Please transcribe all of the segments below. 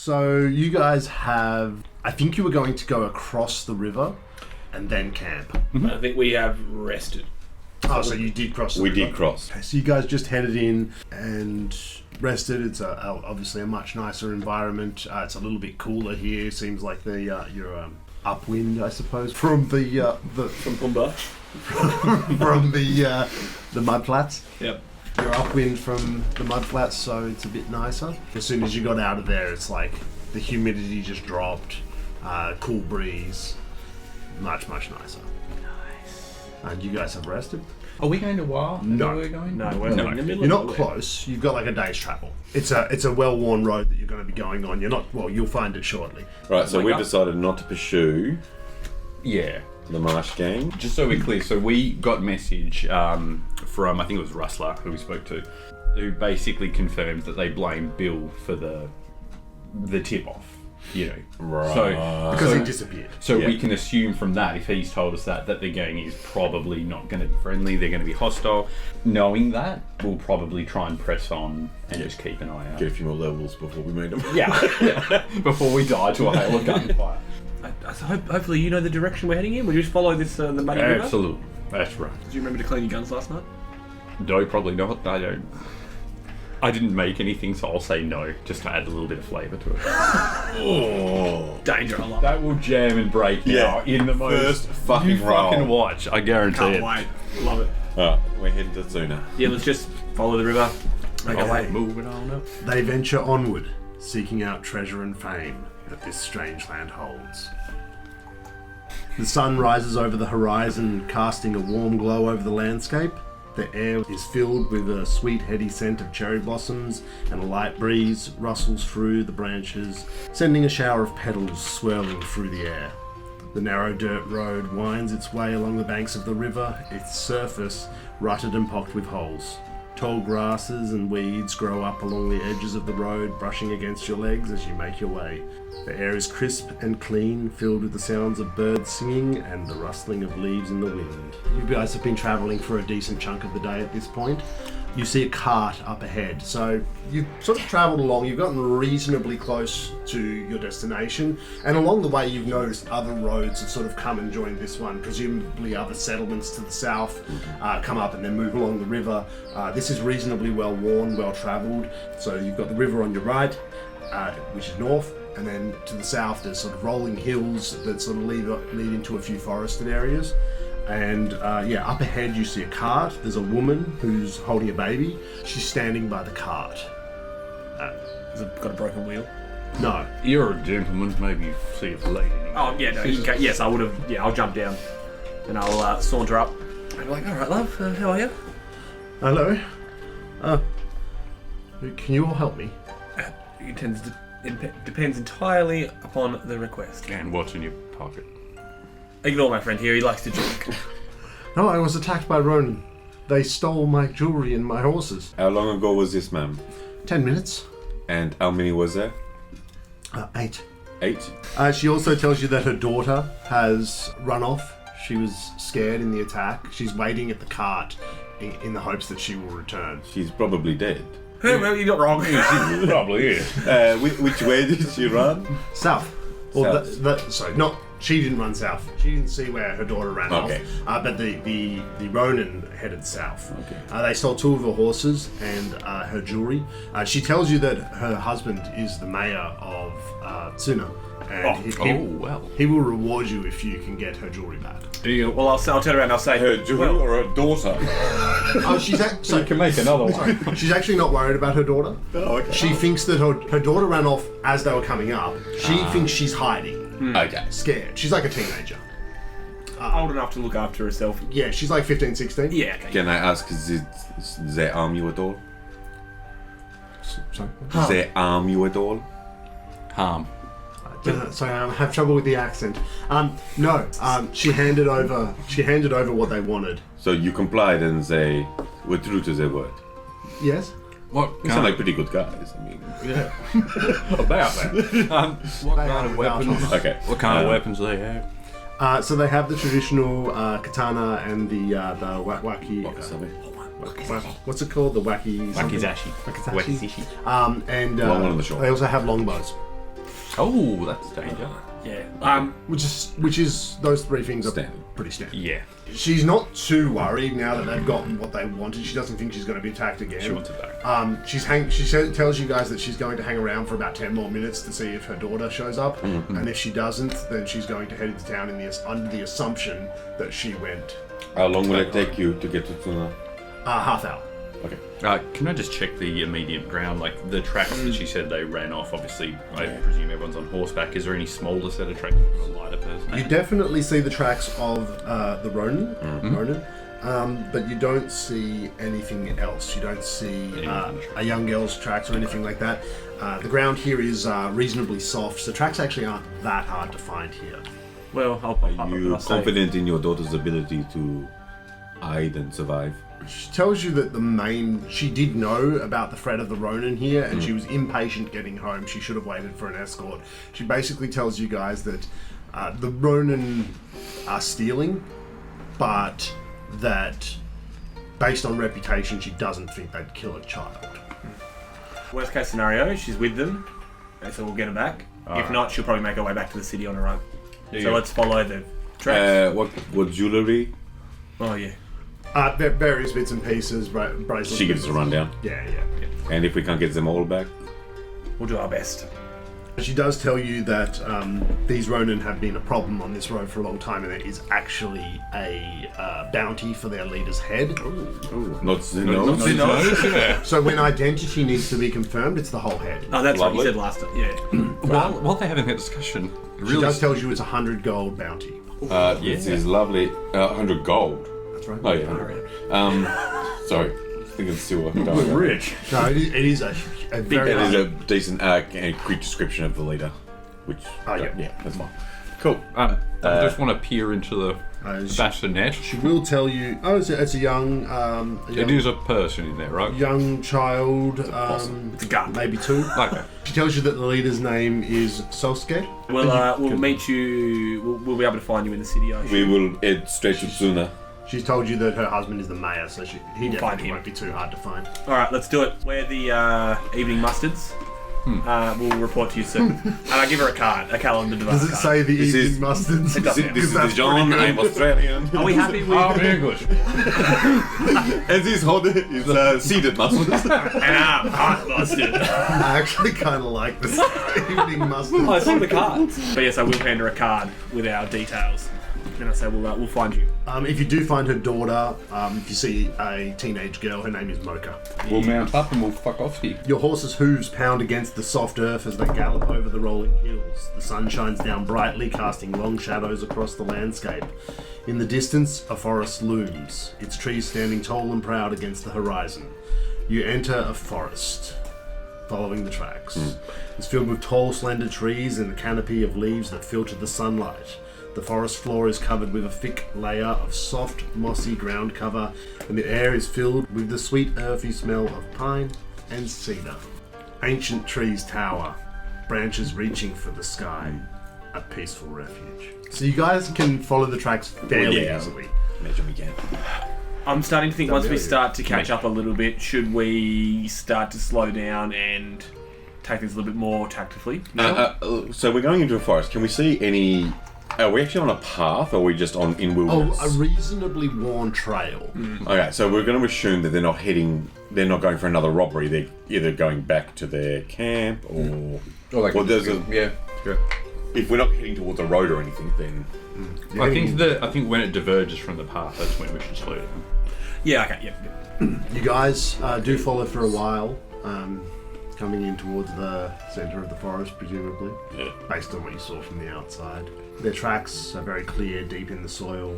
So you guys have... I think you were going to go across the river and then camp. I think we have rested. Oh, so you did cross the river? We did cross. Okay, so you guys just headed in and rested. It's obviously a much nicer environment. It's a little bit cooler here. Seems like you're upwind, I suppose, from from Pumbaa. from the mud flats. Yep. You're upwind from the mud flats, so it's a bit nicer. As soon as you got out of there, it's like the humidity just dropped. Cool breeze. Much nicer. Nice. And you guys have rested? Are we going to War? No. Where we're going? No, we're in the middle You're of not nowhere. close. You've got like a day's travel. It's a well-worn road that you're going to be going on. You're not... Well, you'll find it shortly. Right, so we've decided not to pursue Yeah. the Marsh gang. Just so we're clear, so we got message from, I think it was Rustler, who we spoke to, who basically confirmed that they blame Bill for the tip-off, you know. Right. Because he disappeared. So Yeah. we can assume from that, if he's told us that the gang is probably not going to be friendly, they're going to be hostile. Knowing that, we'll probably try and press on and just keep an eye out. Get a few more levels before we meet them. Yeah. Before we die to a hail of gunfire. Hopefully you know the direction we're heading in. Will you just follow this the muddy river? Absolutely. That's right. Did you remember to clean your guns last night? No, probably not. I didn't make anything, so I'll say no, just to add a little bit of flavour to it. Oh. Danger, I love it. That will jam and break now in the most First fucking you fucking roll. watch. I guarantee Can't it. wait. Love it. We're heading to Tsuna. Yeah, let's just follow the river. Make our way. Moving on up. They venture onward, seeking out treasure and fame that this strange land holds. The sun rises over the horizon, casting a warm glow over the landscape. The air is filled with a sweet, heady scent of cherry blossoms, and a light breeze rustles through the branches, sending a shower of petals swirling through the air. The narrow dirt road winds its way along the banks of the river, its surface rutted and pocked with holes. Tall grasses and weeds grow up along the edges of the road, brushing against your legs as you make your way. The air is crisp and clean, filled with the sounds of birds singing and the rustling of leaves in the wind. You guys have been travelling for a decent chunk of the day at this point. You see a cart up ahead. So you've sort of travelled along, you've gotten reasonably close to your destination, and along the way you've noticed other roads have sort of come and joined this one. Presumably other settlements to the south come up and then move along the river. This is reasonably well worn, well travelled. So you've got the river on your right, which is north, and then to the south there's sort of rolling hills that sort of lead into a few forested areas. And up ahead you see a cart. There's a woman who's holding a baby. She's standing by the cart. Has it got a broken wheel? No. You're a gentleman, maybe you see a lady. Oh, yeah, no, you can, yes, I would have. Yeah, I'll jump down and I'll saunter up. I'm like, alright, love, how are you? Hello. Can you all help me? It depends entirely upon the request. And what's in your pocket? Ignore my friend here, he likes to drink. No, I was attacked by Ronin. They stole my jewellery and my horses. How long ago was this, ma'am? 10 minutes. And how many was there? 8. 8? She also tells you that her daughter has run off. She was scared in the attack. She's waiting at the cart in the hopes that she will return. She's probably dead. Well, you're not wrong. She probably is. Which way did she run? South. Sorry, not... She didn't run south. She didn't see where her daughter ran off. But the Ronin headed south. Okay. They stole 2 of her horses and her jewellery. She tells you that her husband is the mayor of Tsuna. And well. he will reward you if you can get her jewellery back. Well, I'll turn around and I'll say... Her jewelry or her daughter? So you can make another one. She's actually not worried about her daughter. Oh, okay. She thinks that her daughter ran off as they were coming up. She thinks she's hiding. Okay. Scared. She's like a teenager. Old enough to look after herself. Yeah, she's like 15, 16. Yeah, okay. Can I ask, they arm you at all? Sorry. They arm you at all? Harm. Sorry, I have trouble with the accent. No. She handed over what they wanted. So you complied and they were true to their word? Yes. What You sound like pretty good guys. I mean, Yeah. About that. What kind of weapons? okay. What kind of weapons do they have? So they have the traditional katana and the wacky. What's it called? The wacky. Wakizashi. Wakizashi. And Long one on the short. they also have longbows. Oh, that's danger. Yeah. Which is those three things are Standard. pretty standard. Yeah. She's not too worried now that they've gotten what they wanted. She doesn't think she's going to be attacked again. She wants it back. She tells you guys that she's going to hang around for about 10 more minutes to see if her daughter shows up, and if she doesn't, then she's going to head into town under the assumption that she went. How long will it take you to get to Tuna? Half hour. Okay. Can I just check the immediate ground? Like the tracks that she said they ran off, obviously, I presume everyone's on horseback. Is there any smaller set of tracks for a lighter person? You definitely see the tracks of the Ronin, but you don't see anything else. You don't see a young girl's tracks or anything like that. The ground here is reasonably soft, so tracks actually aren't that hard to find here. Well, I'll pop up Are and you I'll say, confident in your daughter's ability to hide and survive? She tells you that she did know about the threat of the Ronin here, and she was impatient getting home. She should have waited for an escort. She basically tells you guys that the Ronin are stealing, but that based on reputation, she doesn't think they'd kill a child. worst case scenario, she's with them, and so we'll get her back. If not, she'll probably make her way back to the city on her own. So let's follow the tracks. What jewelry? Oh, yeah. Various bits and pieces, bracelets. She gives us a rundown. Yeah. And if we can't get them all back? We'll do our best. She does tell you that these Ronin have been a problem on this road for a long time, and there is actually a bounty for their leader's head. Not the nose? Yeah. So when identity needs to be confirmed, it's the whole head. Oh, that's what you Lovely. said last time. Yeah. While they're having that discussion, She does tell you it's 100 gold bounty. This is lovely. 100 gold. That's right. Oh, yeah. Sorry. I think it's silver. Rich. No, it is a very It is a decent and quick description of the leader, which yeah. that's fine. Cool. I just want to peer into the bassinet. She will tell you. Oh, it's a young. It is a person in there, right? Young child. It's a gun. Maybe 2. Okay. She tells you that the leader's name is Sosuke. We'll meet you. We'll be able to find you in the city. I We assume. will head straight to Tsuna. She's told you that her husband is the mayor, so he find definitely him. won't be too hard to find. All right, let's do it. We're the evening mustards. We'll report to you soon. And I give her a calendar device Does it card. say the This evening is- mustards? It doesn't. This is That's Dijon. pretty good. I'm Australian. Are we happy with Oh, English. And this holder is seated mustard. I'm hot mustard? I actually kind of like this evening mustards. Oh, it's on the cards. But yes, I will hand her a card with our details. And I say we'll find you. If you do find her daughter, if you see a teenage girl, her name is Mocha. We'll mount up and we'll fuck off here. Your horse's hooves pound against the soft earth as they gallop over the rolling hills. The sun shines down brightly, casting long shadows across the landscape. In the distance, a forest looms, its trees standing tall and proud against the horizon. You enter a forest, following the tracks. It's filled with tall, slender trees and a canopy of leaves that filter the sunlight. The forest floor is covered with a thick layer of soft, mossy ground cover, and the air is filled with the sweet, earthy smell of pine and cedar. Ancient trees tower, branches reaching for the sky, a peaceful refuge. So you guys can follow the tracks fairly easily. Imagine we can. I'm starting to think once we start to catch up a little bit, should we start to slow down and take things a little bit more tactfully? So we're going into a forest. Can we see any... Are we actually on a path, or are we just in wilderness? Oh, a reasonably worn trail. Okay, so we're going to assume that they're not going for another robbery. They're either going back to their camp, or... Well, there's a... Yeah. If we're not heading towards a road or anything, then... I think when it diverges from the path, that's when we should slow down. Yeah, okay, yeah. You guys do follow for a while, coming in towards the centre of the forest, presumably, based on what you saw from the outside. Their tracks are very clear, deep in the soil.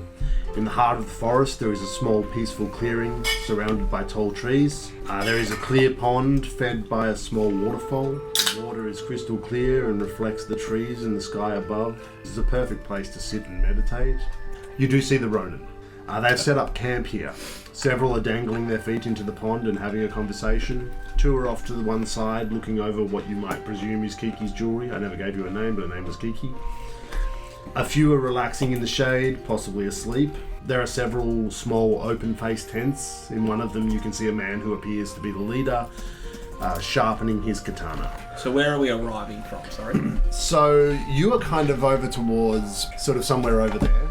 In the heart of the forest, there is a small, peaceful clearing surrounded by tall trees. There is a clear pond fed by a small waterfall. The water is crystal clear and reflects the trees and the sky above. This is a perfect place to sit and meditate. You do see the Ronin. They've set up camp here. Several are dangling their feet into the pond and having a conversation. 2 are off to the one side, looking over what you might presume is Kiki's jewellery. I never gave you a name, but her name was Kiki. A few are relaxing in the shade, possibly asleep. There are several small open-faced tents. In one of them you can see a man who appears to be the leader, sharpening his katana. So where are we arriving from? Sorry. So you are kind of over towards, sort of somewhere over there.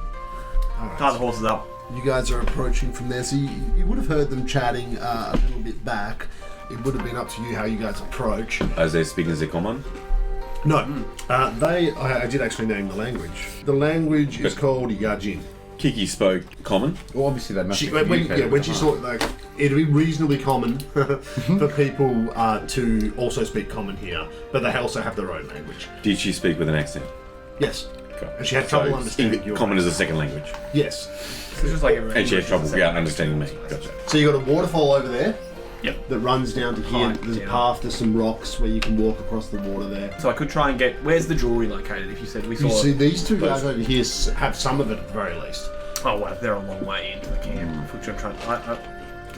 Alright, Tie the horses up. you guys are approaching from there, so you would have heard them chatting a little bit back. It would have been up to you how you guys approach. As they're speaking as a common. No, I did actually name the language. The language is called Yajin. Kiki spoke common. Well, obviously they must She, have communicated when with she the saw, like, it'd be reasonably common for people to also speak common here, but they also have their own language. Did she speak with an accent? Yes. Okay. And she had trouble understanding your common as a accent. second language. Yes. So it's just like everyone. And she had trouble understanding me. Gotcha. So you got a waterfall over there. Yep. That runs down to here. Right, There's a down. path, there's some rocks where you can walk across the water there. So I could try and get. Where's the jewelry located? If you said we saw. You see, these two guys over here have some of it at the very least. Oh well, they're a long way into the camp. Which I'm trying.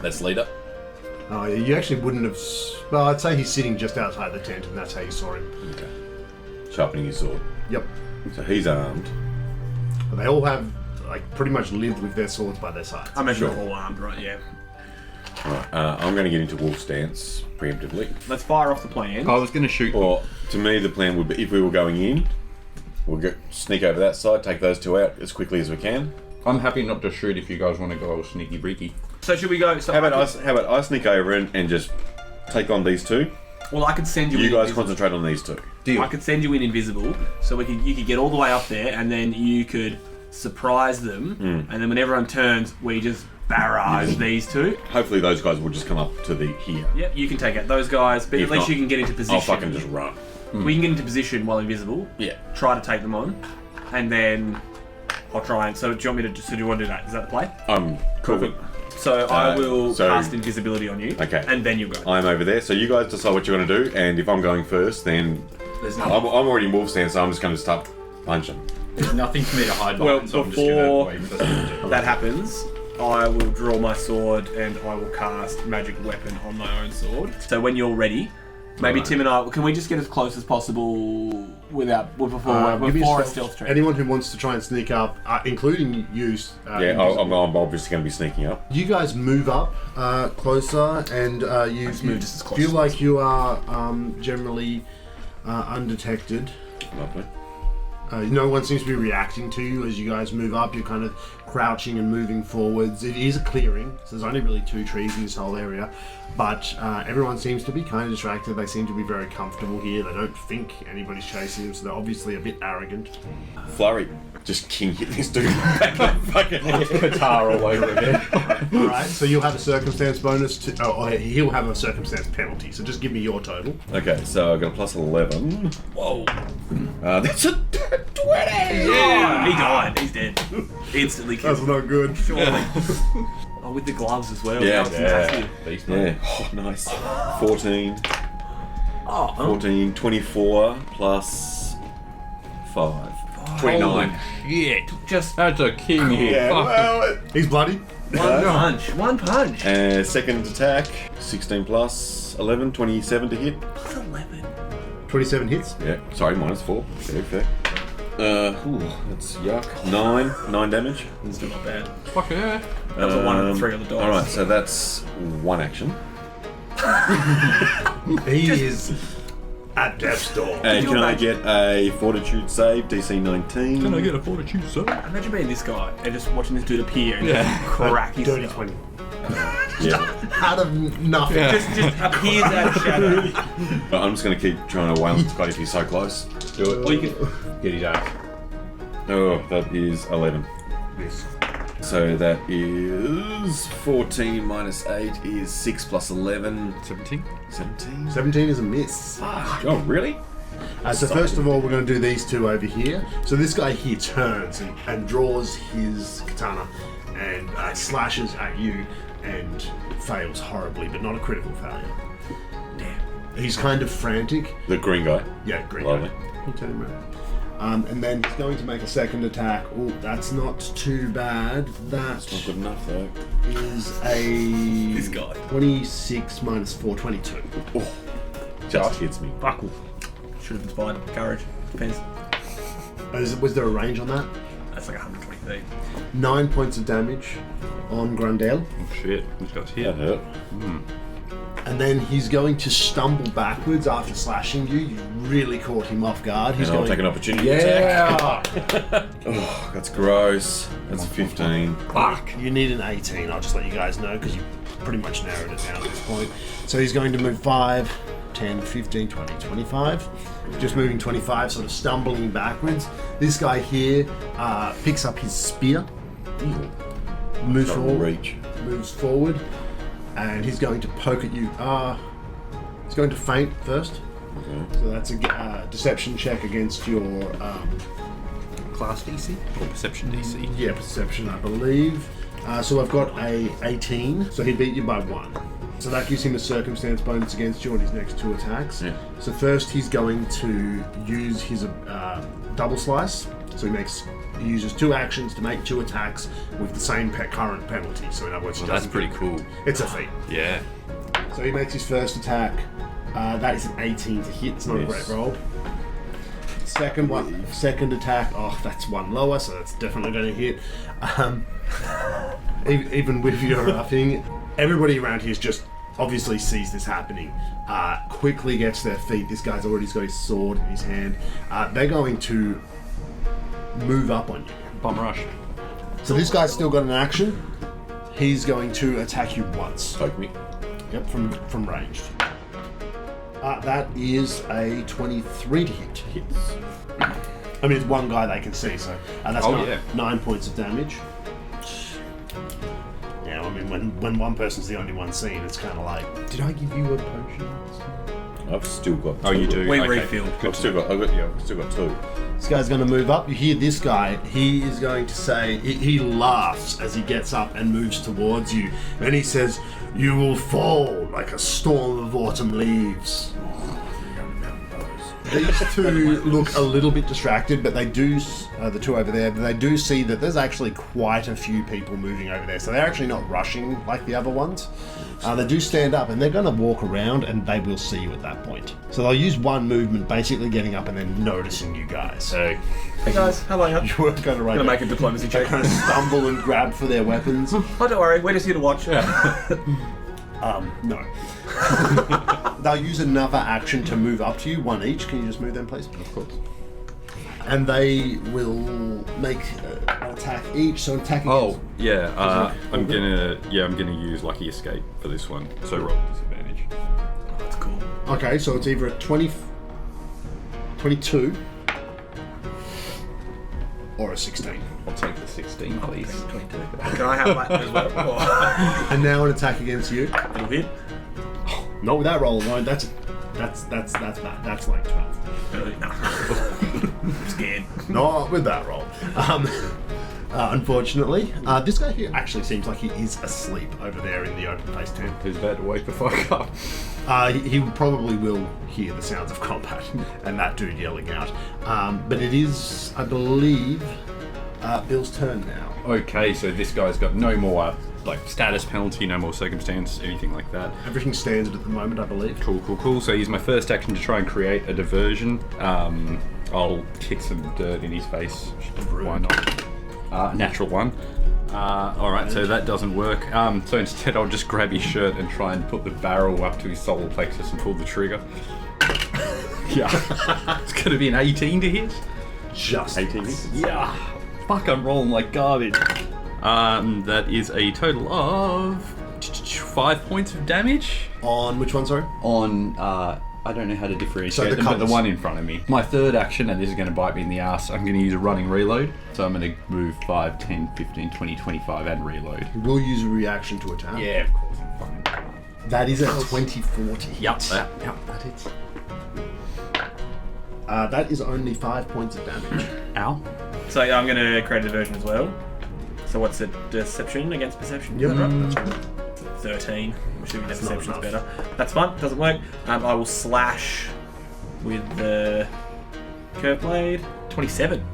That's leader. Oh, yeah, you actually wouldn't have. Well, I'd say he's sitting just outside the tent, and that's how you saw him. Okay. Sharpening his sword. Yep. So he's armed. But they all have, like, pretty much lived with their swords by their sides. I imagine Sure. they're all armed, right? Yeah. Alright, I'm going to get into wolf stance preemptively. Let's fire off the plan. I was going to shoot. Or, to me, the plan would be if we were going in, we'll sneak over that side, take those two out as quickly as we can. I'm happy not to shoot if you guys want to go all sneaky breaky. So should we go? So How about I sneak over and just take on these two? Well, I could send you. You in guys invisible. concentrate on these two. Deal. I could send you in invisible, so you could get all the way up there, and then you could surprise them, and then when everyone turns, we just barrage these two. Hopefully those guys will just come up to the here. Yep, you can take out those guys, but If at least not, you can get into position. I'll fucking just run. We can get into position while invisible. Yeah. Try to take them on, and then I'll try and. So do you want me to? So do you want to do that? Is that the play? I'm cool. So I will so- cast invisibility on you. Okay. And then you go. I'm over there, so you guys decide what you're going to do, and if I'm going first, then There's I'm nothing. already in wolf stance, so I'm just going to start punching. There's nothing for me to hide Well, behind, so I'm just before going to wait for them to... That happens. I will draw my sword and I will cast magic weapon on my own sword. So when you're ready, maybe Right. Tim and I can we just get as close as possible Give me a before a stealth check. Anyone who wants to try and sneak up, including you. Yeah, I'm obviously going to be sneaking up. You guys move up closer, and you move just as close feel as like you are generally undetected. Lovely. No one seems to be reacting to you as you guys move up. You're kind of crouching and moving forwards. It is a clearing, so there's only really 2 trees in this whole area, but everyone seems to be kind of distracted. They seem to be very comfortable here. They don't think anybody's chasing them, so they're obviously a bit arrogant. Flurry. Just king hit this dude back in the fucking head. Qatar all over again. Alright, so you'll have a circumstance bonus to... Oh, he'll have a circumstance penalty, so just give me your total. Okay, so I've got a plus 11. Whoa. That's a 20! Yeah, he died. He's dead. Instantly That's killed. not good. Surely. Oh, with the gloves as well. Yeah. That was fantastic. Beast, mate. Yeah, oh, nice. 14, Oh, 14, 24 plus 5. 29. shit. Just That's a king here. Fuck. He's bloody. one punch. One punch. Second attack, 16 plus 11, 27 to hit. Plus 11. 27 hits. Yeah, sorry, minus 4. Very fair. That's yuck. 9 damage. It's still not bad. Fuck yeah. That was a 1 of 3 on the dice. Alright, so that's 1 action. He is at death's door. And you can I imagine- get a fortitude save, DC 19? Can I get a fortitude, sir? Imagine being this guy and just watching this dude appear and Yeah. just crack his Dirty skull. 20. Yeah. Out of nothing. Yeah. Just appears out of shadow. But I'm just going to keep trying to wail this guy if he's so close. Do it. Or you can. Get his ass. Oh, that is 11. Miss. So that is 14 minus 8 is 6 plus 11. 17? 17? 17 is a miss. Oh, really? So first of all, we're going to do these two over here. So this guy here turns and draws his katana and slashes at you and fails horribly, but not a critical failure. Damn. He's kind of frantic. The green guy. Yeah, great. Lovely. You turn him around. And then he's going to make a second attack. Oh, that's not too bad. That Not good enough, though. is a This guy. 26 minus 4, 22. Oh, just hits me. Buckle. Should have inspired courage. Depends. Was there a range on that? That's like 120 feet. 9 points of damage on Grundale. Oh shit. This guy's That here. hurt. And then he's going to stumble backwards after slashing you. You really caught him off guard. He's And I'll going take an opportunity attack. Oh, that's gross. That's a 15. Fuck. You need an 18. I'll just let you guys know because you pretty much narrowed it down at this point. So he's going to move 5, 10, 15, 20, 25. Just moving 25, sort of stumbling backwards. This guy here picks up his spear. Moves forward. And he's going to poke at you. He's going to feint first. Okay. So that's a deception check against your Class DC or perception DC? yeah, perception, I believe. So I've got a 18. So he beat you by 1. So that gives him a circumstance bonus against you on his next 2 attacks. Yeah. So first he's going to use his double slice. So he uses 2 actions to make 2 attacks with the same current penalty. So in other words, Well, that's pretty cool. It's a feat. Yeah. So he makes his first attack. That is an 18 to hit. It's not a great roll. Second attack. Oh, that's 1 lower, so that's definitely going to hit. Even with your thing, everybody around here is just obviously sees this happening. Quickly gets their feet. This guy's already got his sword in his hand. They're going to move up on you. Bomb rush. So this guy's still got an action. He's going to attack you once. Poke me. Yep, from ranged. That is a 23 to hit. Hits. I mean, it's one guy they can see, so that's 9 points of damage. Yeah, I mean, when one person's the only one seen, it's kind of like, did I give you a potion? I've still got 2. Oh, you do? We Okay. refill. I've still got 2. This guy's going to move up. You hear this guy. He is going to say, he laughs as he gets up and moves towards you. And he says, "You will fall like a storm of autumn leaves." These two look a little bit distracted, but they do, the 2 over there, they do see that there's actually quite a few people moving over there. So they're actually not rushing like the other ones. They do stand up and they're going to walk around and they will see you at that point. So they'll use 1 movement, basically getting up and then noticing you guys. So, Hey guys, how are you? You weren't going to Gonna make a diplomacy check. kind of stumble and grab for their weapons. Oh, don't worry, we're just here to watch. No. They'll use another action to move up to you, 1 each. Can you just move them, please? of course. And they will make an attack each. So attacking. Oh, yeah. I'm gonna use Lucky Escape for this one. So roll disadvantage. That's cool. Okay, so it's either a 22 or a 16. I'll take the 16, please. 22. Can I have that as well? Oh. And now an attack against you. It'll hit. Not with that roll alone. That's bad. That's like 12. Really? No. I'm scared. Not with that roll. Unfortunately, this guy here actually seems like he is asleep over there in the open face tent. Who's about to wake the fuck up? He probably will hear the sounds of combat and that dude yelling out. But it is, I believe, Bill's turn now. Okay, so this guy's got no more status penalty, no more circumstance, anything like that. Everything standard at the moment, I believe. Cool. So I use my first action to try and create a diversion. I'll kick some dirt in his face. Why not? Natural 1. Alright, so that doesn't work. So instead I'll just grab his shirt and try and put the barrel up to his solar plexus and pull the trigger. Yeah. It's gonna be an 18 to hit. Just 18. Yeah. Fuck, I'm rolling like garbage. That is a total of 5 points of damage. on which one? Sorry. On, I don't know how to differentiate So the them, but the colours. one in front of me. My third action, and this is going to bite me in the ass, I'm going to use a running reload. So I'm going to move 5, 10, 15, 20, 25 and reload. We'll use a reaction to attack. Yeah, of course. I'm fine. That is a 20-40. Yep, that is. That is only 5 points of damage. Ow. So yeah, I'm going to create a diversion as well. So what's it? Deception against perception? Yep. Right? That's right. 13. I'm assuming that not perception's enough. better. That's fine. Doesn't work. I will slash with the curve blade. 27. Is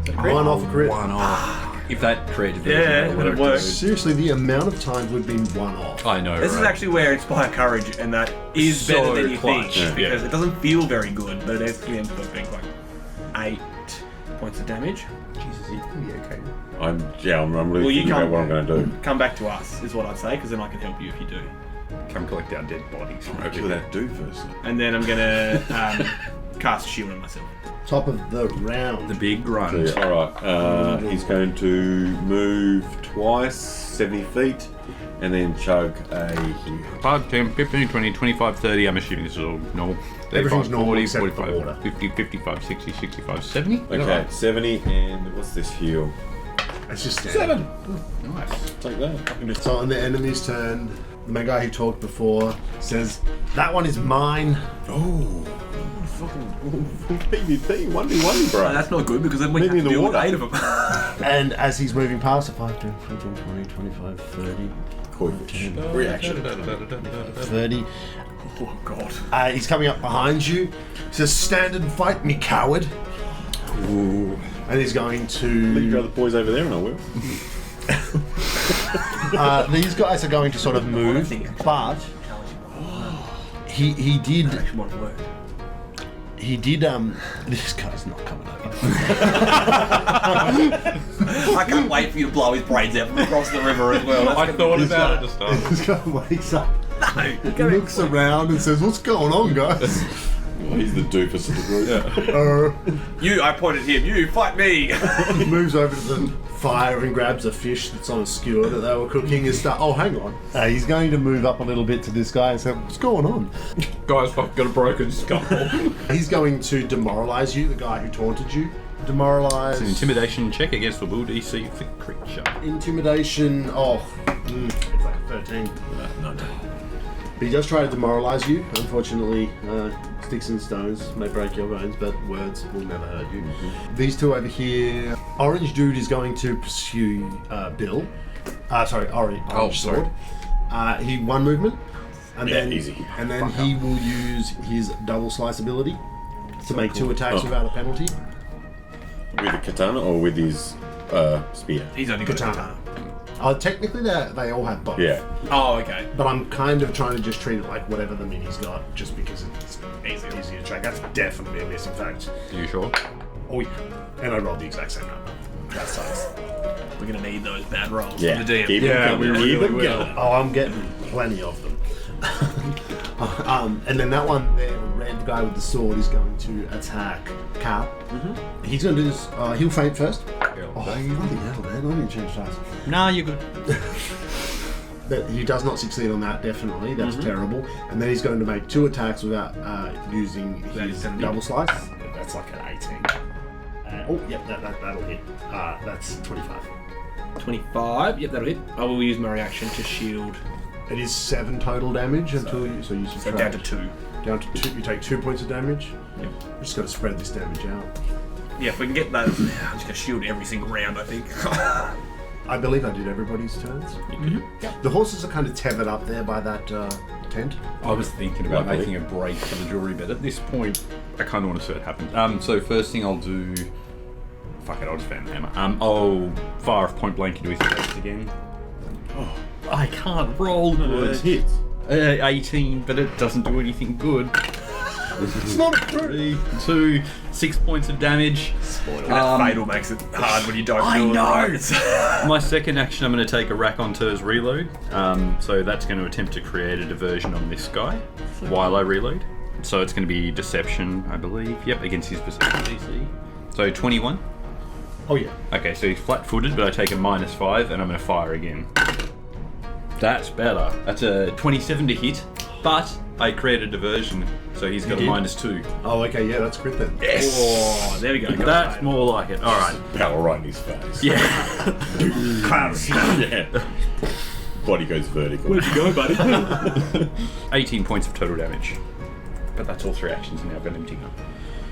that correct? One off a crit. One off. If that created Yeah, it'd work. Seriously, the amount of times we've been one off. I know, This is right? actually where Inspire Courage, and that is So better than you clutch. think. Yeah. Because it doesn't feel very good, but it ends up being like 8 points of damage. Jesus, you can be okay. I'm Well, you thinking about can't- what I'm going to do. Come back to us, is what I'd say, because then I can help you if you do. Come collect our dead bodies. I'll kill that dude first. And then I'm gonna cast shield on myself. Top of the round. The big grunt. So, alright, he's going to move twice, 70 feet, and then chug a heal. 5, 10, 15, 20, 25, 30. I'm assuming this is all normal. 35, Everything's normal 40, except the 45, water. 50, 55, 60, 65, 70. Okay, 70, and what's this heal? It's just standard. 7! Nice. Take that. So on the enemy's turn, the main guy who talked before says, "That one is mine." Oh, fucking PvP, 1v1, bro. That's not good because then we Leave have me to in the deal with water. 8 of them. And as he's moving past, 5, 10, 15, 20, 25, 30, Quick reaction. 30. Oh god. He's coming up behind you. He says, "Stand and fight me, coward." Ooh. And he's going Leave your to... other boys over there and I will. These guys are going to sort of move, but he did... Won't work. He did, this guy's not coming over. I can't wait for you to blow his brains out from across the river as well. I thought about it to start. This guy wakes up, No, looks around and says, "What's going on, guys?" Well, he's the doofus of the group. You, I pointed at him. You, fight me. He moves over to the fire and grabs a fish that's on a skewer that they were cooking and stuff. Oh, hang on. He's going to move up a little bit to this guy and say, "What's going on?" Guys, I've got a broken skull. He's going to demoralize you, the guy who taunted you. Demoralize. It's an intimidation check against the will DC for creature. Intimidation. It's like 13. No. But he does try to demoralize you. Unfortunately, sticks and stones may break your bones, but words will never hurt you. These two over here. Orange dude is going to pursue Bill. Orange sword. He one movement, and Yeah, then easy. And then he will use his double slice ability to make 2 attacks without a penalty. With a katana or with his spear? He's only got a Katana. Technically, they all have both. Yeah. Oh, okay. But I'm kind of trying to just treat it like whatever the mini's got, just because it's easy to track. That's definitely a miss, in fact. Are you sure? Oh yeah. And I rolled the exact same number. That sucks. We're gonna need those bad rolls. Yeah. For the DM. Keep them coming. Keep them going. Oh, I'm getting plenty of them. And then that one there, the red guy with the sword, is going to attack Cal. He's going to do this. He'll feint first. Oh, bloody hell, man. I need to change fast. Nah, you're good. But he does not succeed on that, definitely. That's terrible. And then he's going to make 2 attacks without using his double slice. That's like an 18. That'll hit. That's 25. 25. Yep, that'll hit. I will use my reaction to shield. It is 7 total damage until you. So you So subtract. down to 2. Down to 2. You take 2 points of damage. Yep. We're just going to spread this damage out. Yeah, if we can get that, I'm just gonna shield every single round, I think. I believe I did everybody's turns. The horses are kind of tethered up there by that tent. I was thinking about Luckily. making a break for the jewelry, but at this point, I kind of want to see what happens. So first thing I'll do... Fuck it, I'll just fan the hammer. I'll fire off point blank into his face again. Oh, I can't roll good. Hits. 18, but it doesn't do anything good. It's not a crit. 3, 2, 6 points of damage. That fatal makes it hard when you don't I do it. know. My second action, I'm going to take a raconteur's reload. So that's going to attempt to create a diversion on this guy while I reload. So it's going to be deception, I believe. Yep, against his perception DC. So 21. Oh yeah. Okay, so he's flat-footed, but I take a -5, and I'm going to fire again. That's better. That's a 27 to hit, but I create a diversion, so he's got a did? -2. Oh, okay. Yeah, that's crit then. Yes! Oh, there we go. That's more like it. All right. Power right in his face. Yeah. Yeah. Body goes vertical. Where'd you go, buddy? 18 points of total damage. But that's all 3 actions now. I've got empty up.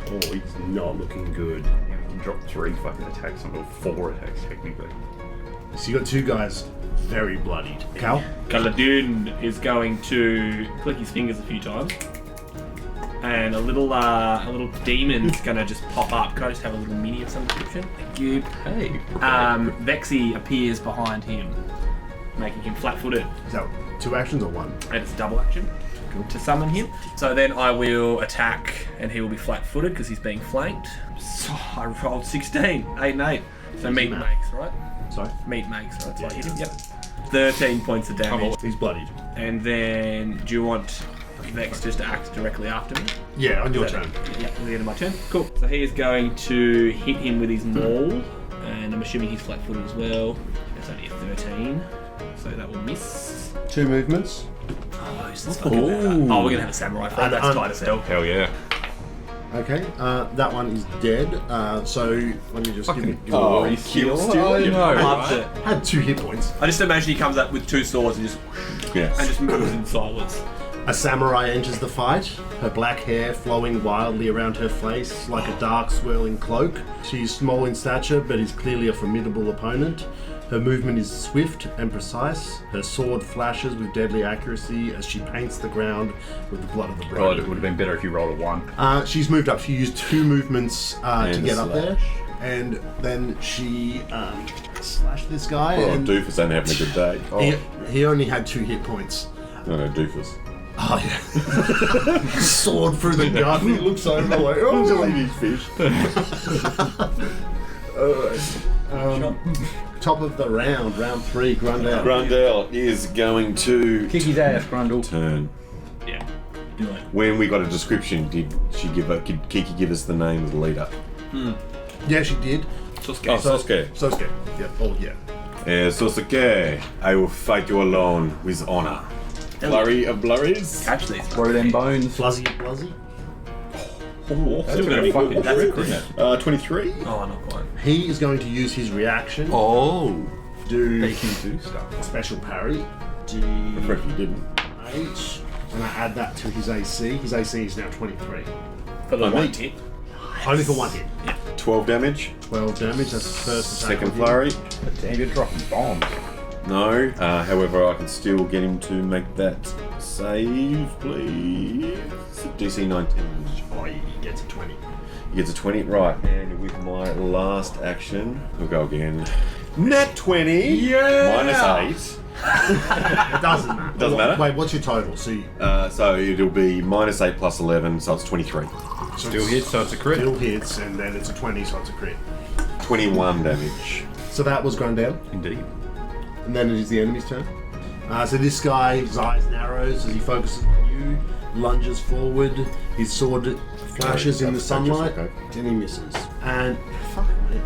Oh, he's not looking good. Yeah, we can drop 3 fucking attacks on, or 4 attacks technically. So you got 2 guys very bloodied. Cal? Galadun is going to click his fingers a few times, and a little demon's gonna just pop up. Can I just have a little mini of some description? Thank you. Hey. Vexy appears behind him, making him flat-footed, Is that 2 actions or 1? and it's a double action to summon him. So then I will attack, and he will be flat-footed because he's being flanked. So I rolled 16, 8 and 8. So meat makes, right? Sorry? Meat makes, right? So I hit him. Yep. 13 points of damage. He's bloodied. And then, do you want Vex just to act directly after me? Yeah, on your turn. Yeah, at the end of my turn. Cool. So he is going to hit him with his maul, and I'm assuming he's flat-footed as well. It's only a 13, so that will miss. 2 movements. Oh, this is fucking better. Oh, we're gonna have a samurai fight. That's tight as hell. Hell yeah. Okay, that one is dead. So let me just give you Oh, a kill I stealer. know. Loved it. Had 2 hit points. I just imagine he comes up with 2 swords and just Yes. moves in silence. A samurai enters the fight, her black hair flowing wildly around her face like a dark swirling cloak. She's small in stature, but is clearly a formidable opponent. Her movement is swift and precise. Her sword flashes with deadly accuracy as she paints the ground with the blood of the God, bride. it would have been better if you rolled a 1. She's moved up. She used 2 movements to And get up slash. there, and then she slashed this guy. Oh, and doofus ain't having a good day. Oh, he only had 2 hit points. no, doofus. Oh yeah, sword through the gut. He looks over like, oh, Deleted fish. top of the round 3, Grundale. Grundale is going to Kick his ass, Grundle. turn. Yeah. Do it. When we got a description, did Kiki give us the name of the leader? Yeah, she did. So Oh, scared. Sosuke. Sosuke. Yeah. Oh yeah. Sosuke, I will fight you alone with honor. Flurry of blurries. Catch these. Throw them bones. Fluzzy, bluzzy. Still gonna be fucking that's trick, crit. isn't it? 23. Oh, not quite. He is going to use his reaction. Oh. Do They can do stuff. special parry. Afraid you didn't. D8. And I add that to his AC. His AC is now 23. For the Oh, one mate. hit. Only for 1 hit. 12 damage. 12 damage. That's his first attack. Second on him. flurry. Damn, you're dropping bombs. No. However, I can still get him to make that save, please. DC 19. Oh, he gets a 20. He gets a 20, right. And with my last action, we'll go again. Nat 20! Yeah! Minus It doesn't matter. Doesn't matter? Wait, what's your total? So, 8. So it'll be minus 8 plus 11, so it's 23. Still hits, so it's a crit. Still hits, and then it's a 20, so it's a crit. 21 damage. So that was Grundale. Indeed. And then it is the enemy's turn. So this guy, his eyes narrows as he focuses on you, lunges forward, his sword flashes in the sunlight, okay. and he misses. And, fuck me.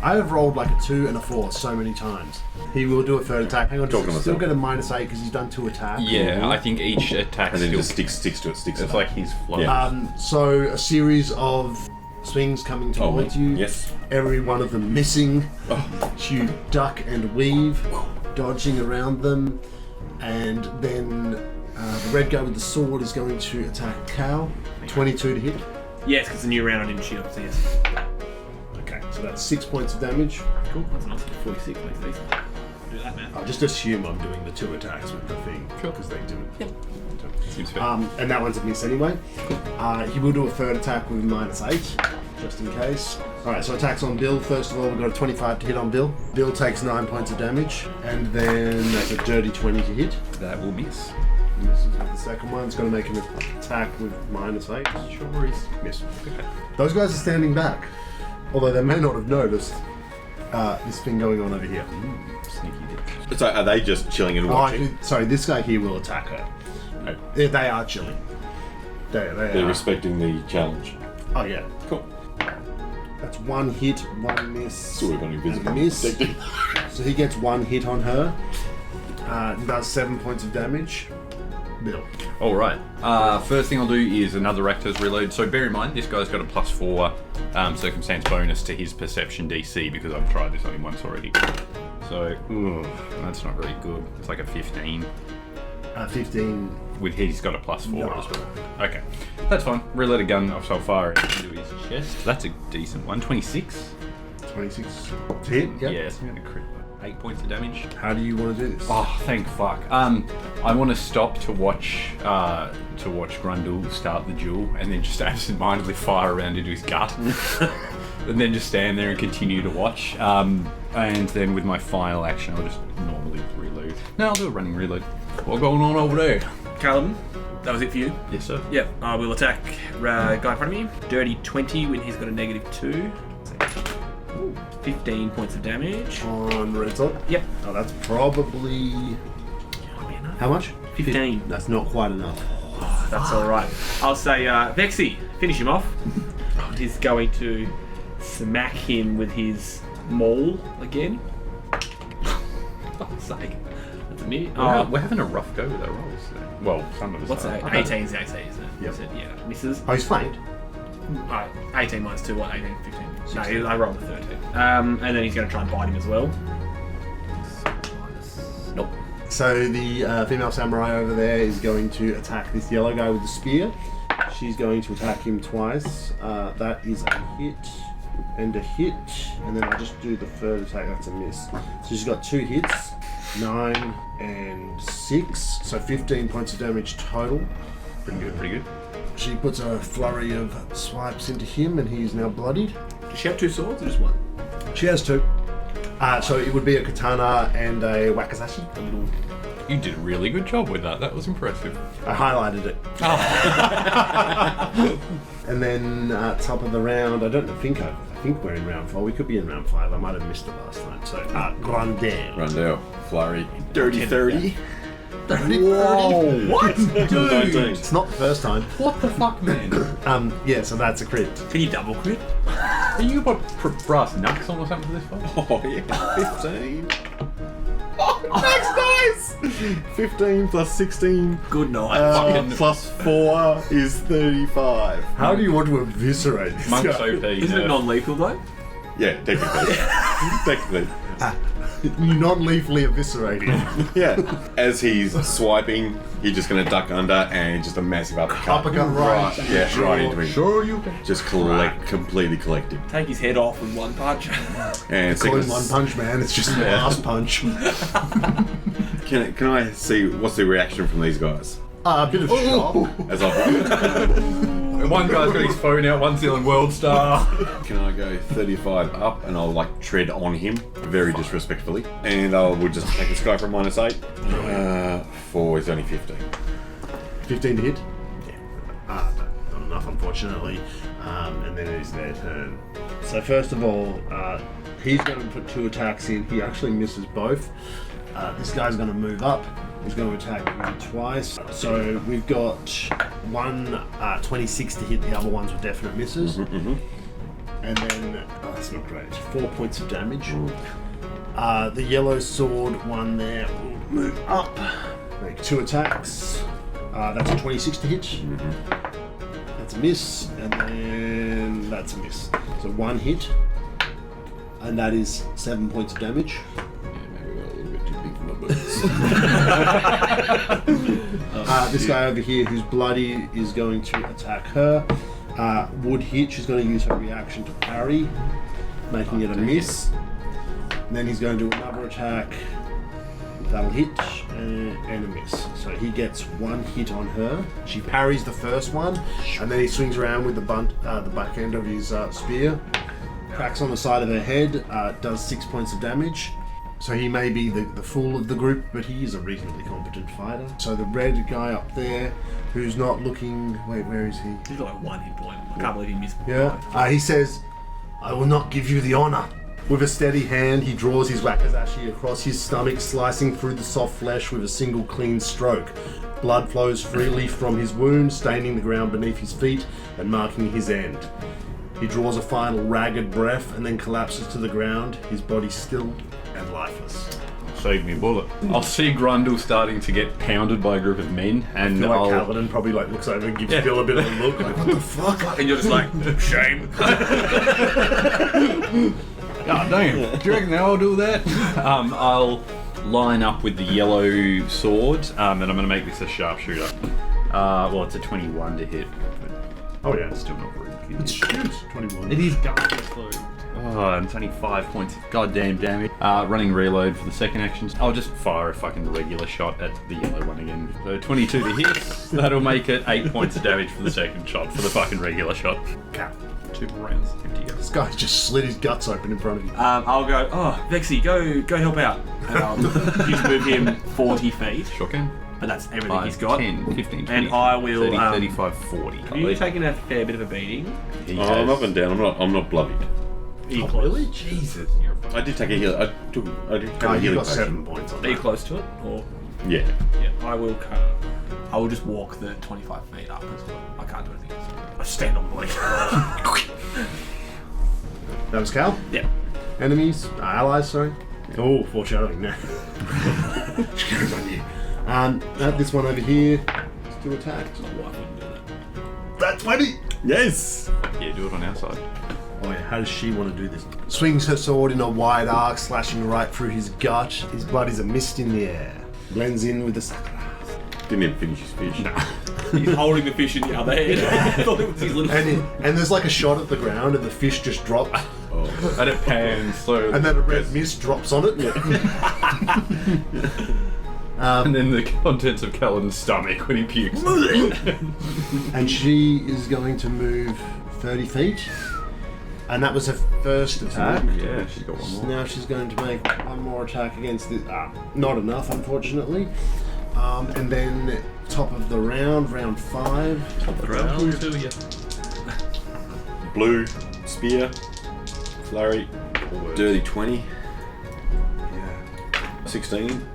I have rolled like a 2 and a 4 so many times. He will do a 3rd attack. Hang on, Talking to does he still myself. get a minus 8 because he's done 2 attacks? Yeah, I think each attack And then still just sticks to it, sticks It's to it. like his flow. Yeah. So a series of swings coming towards me. you. Yes. Every one of them missing. You duck and weave, dodging around them, and then the red guy with the sword is going to attack Cal. 22 to hit. Yes, because it's a new round I didn't shield, so yes. Okay, so that's 6 points of damage. Cool, that's an awesome 46 makes decent. Do that, man. I'll just assume I'm doing the 2 attacks with the thing. Sure. Because they do it. Seems fair. And that one's a miss anyway. He will do a 3rd attack with minus 8, just in case. Alright, so attacks on Bill. First of all, we've got a 25 to hit on Bill. Bill takes 9 points of damage, and then that's a dirty 20 to hit. That will miss. Misses with the second one. It's going to make an attack with minus 8. Sure worries. Miss. Those guys are standing back, although they may not have noticed this thing going on over here. Sneaky bitch. So are they just chilling and Oh, watching? sorry, this guy here will attack her. They are chilling. They They're are. respecting the challenge. Oh yeah. Cool. That's 1 hit, 1 miss. So we've got invisible. and a miss. Detective. So he gets 1 hit on her. Does 7 points of damage. Bill. Alright. First thing I'll do is another Rakta's reload. So bear in mind, this guy's got a +4 circumstance bonus to his perception DC because I've tried this only once already. So, that's not very good. It's like a 15. 15. With he's got a +4 No. as well. Okay, that's fine. Reload a gun, so fire it into his chest. That's a decent one. 26. 26 to hit. Yep. Yes, I'm gonna crit. 8 points of damage. How do you want to do this? Oh, thank fuck. I want to stop to watch Grundle start the duel, and then just absentmindedly fire around into his gut, and then just stand there and continue to watch. And then with my final action, I'll just normally reload. No, I'll do a running reload. What's going on over there? Callum, that was it for you? Yes, sir. Yep, we'll attack guy in front of me. Dirty 20 when he's got a -2. 15 points of damage. On Red Sword. Yep. Oh, that's probably... How much? 15. That's not quite enough. That's alright. I'll say, Vexy, finish him off. He's going to smack him with his maul again. Fuck's sake. That's a minute. We're having a rough go with our rolls. Well, some of us What's are. that? 18's the AC, isn't it? Yep. So, yeah, misses. Oh, he's flanked. 18 minus 2, what? 18, 15. No, I rolled a 13. And then he's going to try and bite him as well. Nope. So the female samurai over there is going to attack this yellow guy with the spear. She's going to attack him twice. That is a hit and a hit. And then I'll just do the third attack. That's a miss. So she's got 2 hits. 9 and 6. So 15 points of damage total. Pretty good, pretty good. She puts a flurry of swipes into him and he's now bloodied. Does she have 2 swords or just 1? She has 2. So it would be a katana and a wakizashi. A little... You did a really good job with that. That was impressive. I highlighted it. And then top of the round, I think we're in round 4. We could be in round 5. I might have missed it last time. So Grandel. Rundell, flurry, dirty 30. Whoa! What? Dude! 19. It's not the first time. What the fuck, man? Yeah, so that's a crit. Can you double crit? Are you got brass knucks on or something for this fight? Oh yeah, 15. Oh, that's nice! 15 plus 16 Good night. plus 4 is 35. How do you want to eviscerate this Monk's guy? OP. Isn't it non-lethal though? Yeah, technically. Technically. You non-lethally eviscerate him. Yeah. As he's swiping, he's just going to duck under and just a massive uppercut. Uppercut right. Yeah, right into him. Sure you can. Just completely collected. Take his head off with 1 punch. And Call him second, One Punch Man, it's just the last punch. can I see what's the reaction from these guys? A bit of shock. As I One guy's got his phone out, one's yelling World Star. can I go 35 up and I'll like tread on him very disrespectfully, and I will just take this guy from -8. 4 is only 15. 15 to hit? Yeah. Not enough, unfortunately. And then it is their turn. So first of all, he's going to put 2 attacks in. He actually misses both. This guy's going to move up. He's going to attack me twice. So we've got 1 26 to hit. The other ones were definite misses. And then, that's not great. 4 points of damage. The yellow sword one there will move up. Make 2 attacks. That's a 26 to hit. That's a miss. And then that's a miss. So 1 hit. And that is 7 points of damage. This guy over here who's bloody is going to attack her. Would hit. She's going to use her reaction to parry, making it a miss. And then he's going to do another attack. That'll hit and a miss. So he gets 1 hit on her. She parries the first one, and then he swings around with the back end of his spear, cracks on the side of her head, does 6 points of damage. So he may be the fool of the group, but he is a reasonably competent fighter. So the red guy up there, who's not looking... Wait, where is he? He's got like 1 hit point. I can't believe he missed. Yeah. He says, "I will not give you the honor." With a steady hand, he draws his wakizashi across his stomach, slicing through the soft flesh with a single clean stroke. Blood flows freely from his wound, staining the ground beneath his feet and marking his end. He draws a final ragged breath and then collapses to the ground, his body still and lifeless. Save me a bullet. I'll see Grundle starting to get pounded by a group of men, and I feel like I'll... Kaladin probably looks over and gives Bill a bit of a look, like, what the fuck? And you're just like, shame. God damn. Do you reckon they'll do that? I'll line up with the yellow sword, and I'm going to make this a sharpshooter. Well, it's a 21 to hit. But Oh yeah. it's still not very good. It's shoot, 21. It is garbage though. Oh, and it's only 5 points of goddamn damage. Running reload for the second action. I'll just fire a fucking regular shot at the yellow one again. So 22 to hit. That'll make it 8 points of damage for the second shot, for the fucking regular shot. Cap. 2 more rounds. Empty go. This guy just slit his guts open in front of you. I'll go, Vexy, go help out. And I'll just move him 40 feet. Shotgun. But that's everything 5, he's got. 10, 15, 20, And I will, 30, 35, 40. You're taking a fair bit of a beating. He I'm has- up and down. I'm not bloodied. Are you Oh, close? really? Jesus, you're a I did take a heal. I did Oh, take a you healing got 7 potion. points on Are you that. close to it? Or Yeah. yeah, I will just walk the 25 feet up as well. I can't do anything else. I stand on the leg. That was Cal? Yeah. Enemies? Allies, sorry. Oh, foreshadowing now. She goes on you. This one over here. Let's do attack. My wife wouldn't do that. That's 20! Yes. Yeah, do it on our side. Oh yeah, how does she want to do this? Swings her sword in a wide arc, slashing right through his gut. His blood is a mist in the air. Blends in with the sakura. Didn't even finish his fish. No. He's holding the fish in the other hand. I thought it was his little. And there's like a shot at the ground and the fish just drops. Oh. And it pans slowly. And then a red mist drops on it. And then the contents of Kellen's stomach when he pukes. And she is going to move 30 feet. And that was her first attack. Yeah, she's got one more. Now she's going to make one more attack against this. Not enough, unfortunately. And then top of the round 5. Round two, yeah. Blue spear, flurry, dirty 20, Yeah. 16.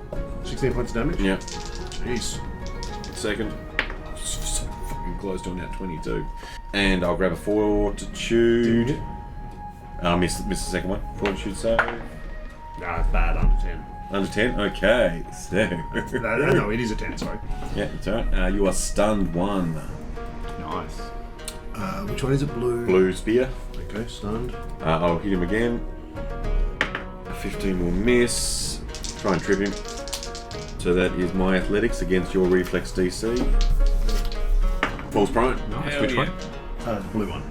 16 points of damage? Yeah. Jeez. Second. So fucking close to that 22. And I'll grab a fortitude. Miss the second one. Fortitude save. Nah, it's bad, under 10. Under 10? Okay. So. No, it is a 10, sorry. Yeah, that's alright. You are stunned 1. Nice. Which one is it? Blue? Blue spear. Okay, stunned. I'll hit him again. A 15 will miss. Try and trip him. So that is my athletics against your reflex DC. Falls prone. Nice. Hell Which yeah. one? The blue one.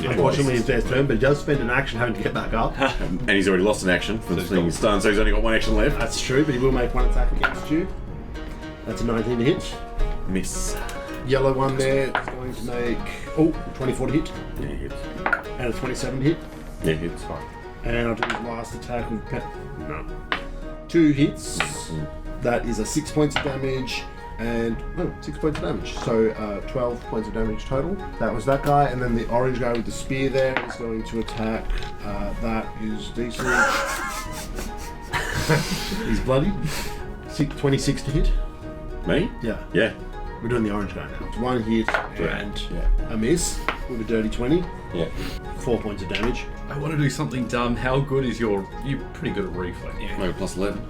Yeah, Unfortunately, it's their turn, but he does spend an action having to get back up. And he's already lost an action from he's being got- stunned, so he's only got 1 action left. That's true, but he will make one attack against you. That's a 19 to hit. Miss. Yellow one there is going to make 24 to hit, Yeah, hits. and a 27 to hit. Yeah, hits. And I'll do his last attack with no. 2 hits. That is a 6 points of damage, and 6 points of damage. So 12 points of damage total. That was that guy, and then the orange guy with the spear there is going to attack. That is DC. He's bloody. 26 to hit. Me? Yeah. Yeah. We're doing the orange guy now. It's 1 hit and Yeah. a miss with a dirty 20. Yeah. 4 points of damage. I want to do something dumb. How good is your... You're pretty good at reflex. Yeah. Maybe plus 11.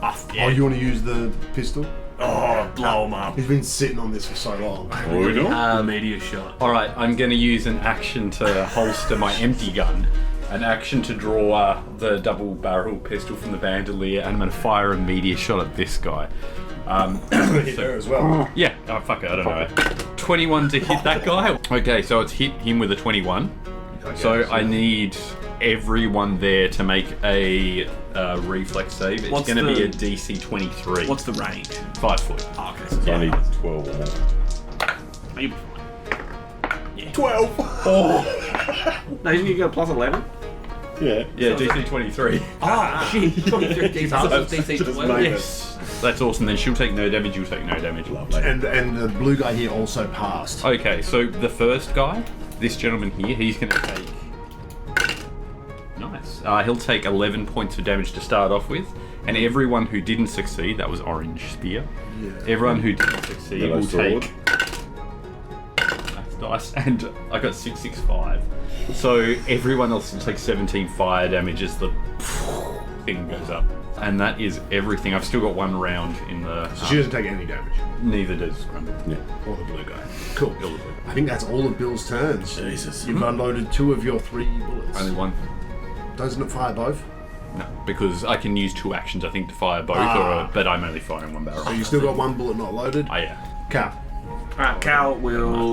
Oh, you want to use the pistol? Oh, blow him up. He's been sitting on this for so long. What are we doing? Meteor shot. Alright, I'm going to use an action to holster my empty gun, an action to draw the double barrel pistol from the bandolier, and I'm going to fire a meteor shot at this guy. Hit her as well. Yeah, oh fuck it, I don't know. 21 to hit that guy. Okay, so it's hit him with a 21. So I need everyone there to make a reflex save. It's What's going to be the- a DC 23. What's the range? 5 foot? Oh, okay, so So I need yeah. 12 or more. Oh, you'll be fine. Yeah. 12! No, didn't you go plus 11? Yeah. Yeah, DC 23. Ah, shit. 23 DC 12. Yes. That's awesome. Then she'll take no damage, you'll take no damage. Lovely. And the blue guy here also passed. Okay, so the first guy, this gentleman here, he's going to take... Nice. He'll take 11 points of damage to start off with, and everyone who didn't succeed, that was orange spear, everyone who didn't succeed Yellow will sword. take... That's nice, and I got 665. So everyone else will take 17 fire damage as the thing goes up. And that is everything. I've still got 1 round in the... So she doesn't take any damage. Neither does Grumble. Yeah. Or the blue guy. Cool. I think that's all of Bill's turns. Jesus. You've unloaded 2 of your 3 bullets. Only 1. Doesn't it fire both? No, because I can use 2 actions, I think, to fire both, but I'm only firing 1 barrel. So you still got 1 bullet not loaded? Oh, yeah. Cap. Alright, Cal will.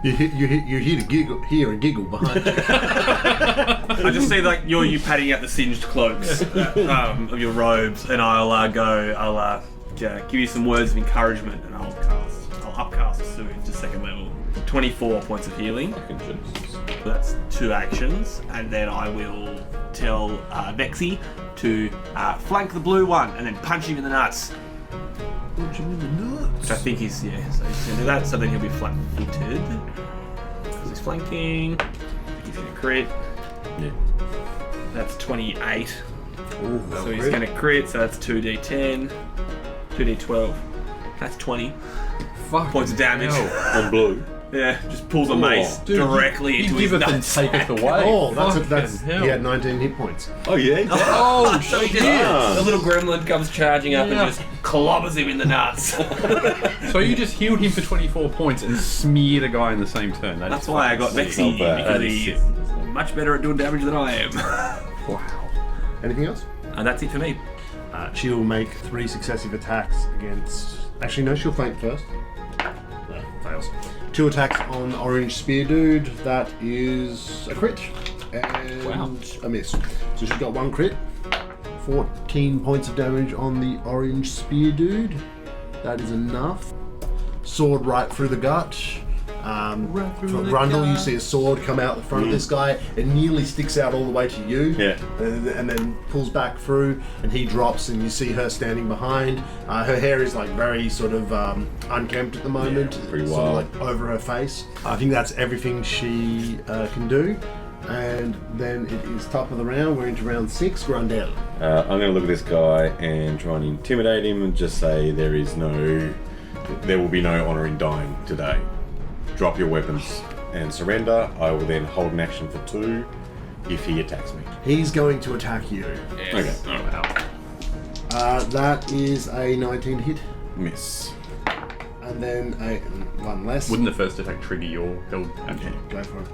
You hear the giggle, hear a giggle behind you. I just see like you patting out the singed cloaks of your robes, and I'll give you some words of encouragement, and I'll upcast soon to 2nd level. 24 points of healing. That's 2 actions, and then I will tell Vexy to flank the blue one, and then punch him in the nuts. Punch him in the nuts. So I think so he's gonna do that. So then he'll be flat-footed because he's flanking. Gives you a crit. Yeah. That's 28. Ooh, So he's going to crit, so that's 2d10, 2d12. That's 20 points of damage. On blue. Yeah, just pulls a mace Dude, directly you into his give it and nuts. take it away. Oh, that's Fucking hell. he had 19 hit points. Oh, yeah? Oh, So he shit. just, the little gremlin comes charging up Yeah. and just clobbers him in the nuts. So you just healed him for 24 points and smeared a guy in the same turn. That's why I got fucking sick. Vexy, Not bad. because That is he's sick. much better at doing damage than I am. Wow. Anything else? And that's it for me. She will make 3 successive attacks against... Actually, no, she'll feint first. No, fails. 2 attacks on Orange Spear Dude. That is a crit. And Wow. a miss. So she's got 1 crit. 14 points of damage on the Orange Spear Dude. That is enough. Sword right through the gut. For Grundle, you see a sword come out the front of this guy. It nearly sticks out all the way to you. Yeah. And then pulls back through, and he drops, and you see her standing behind. Her hair is like very sort of unkempt at the moment, Yeah, pretty sort of wild. like over her face. I think that's everything she can do. And then it is top of the round. We're into round 6. Grundle. I'm going to look at this guy and try and intimidate him and just say there will be no honor in dying today. Drop your weapons and surrender. I will then hold an action for 2 if he attacks me. He's going to attack you. Yes. Okay. Wow. That is a 19 hit, Miss. and then a 1 less. Wouldn't the first attack trigger your held action? Go for it.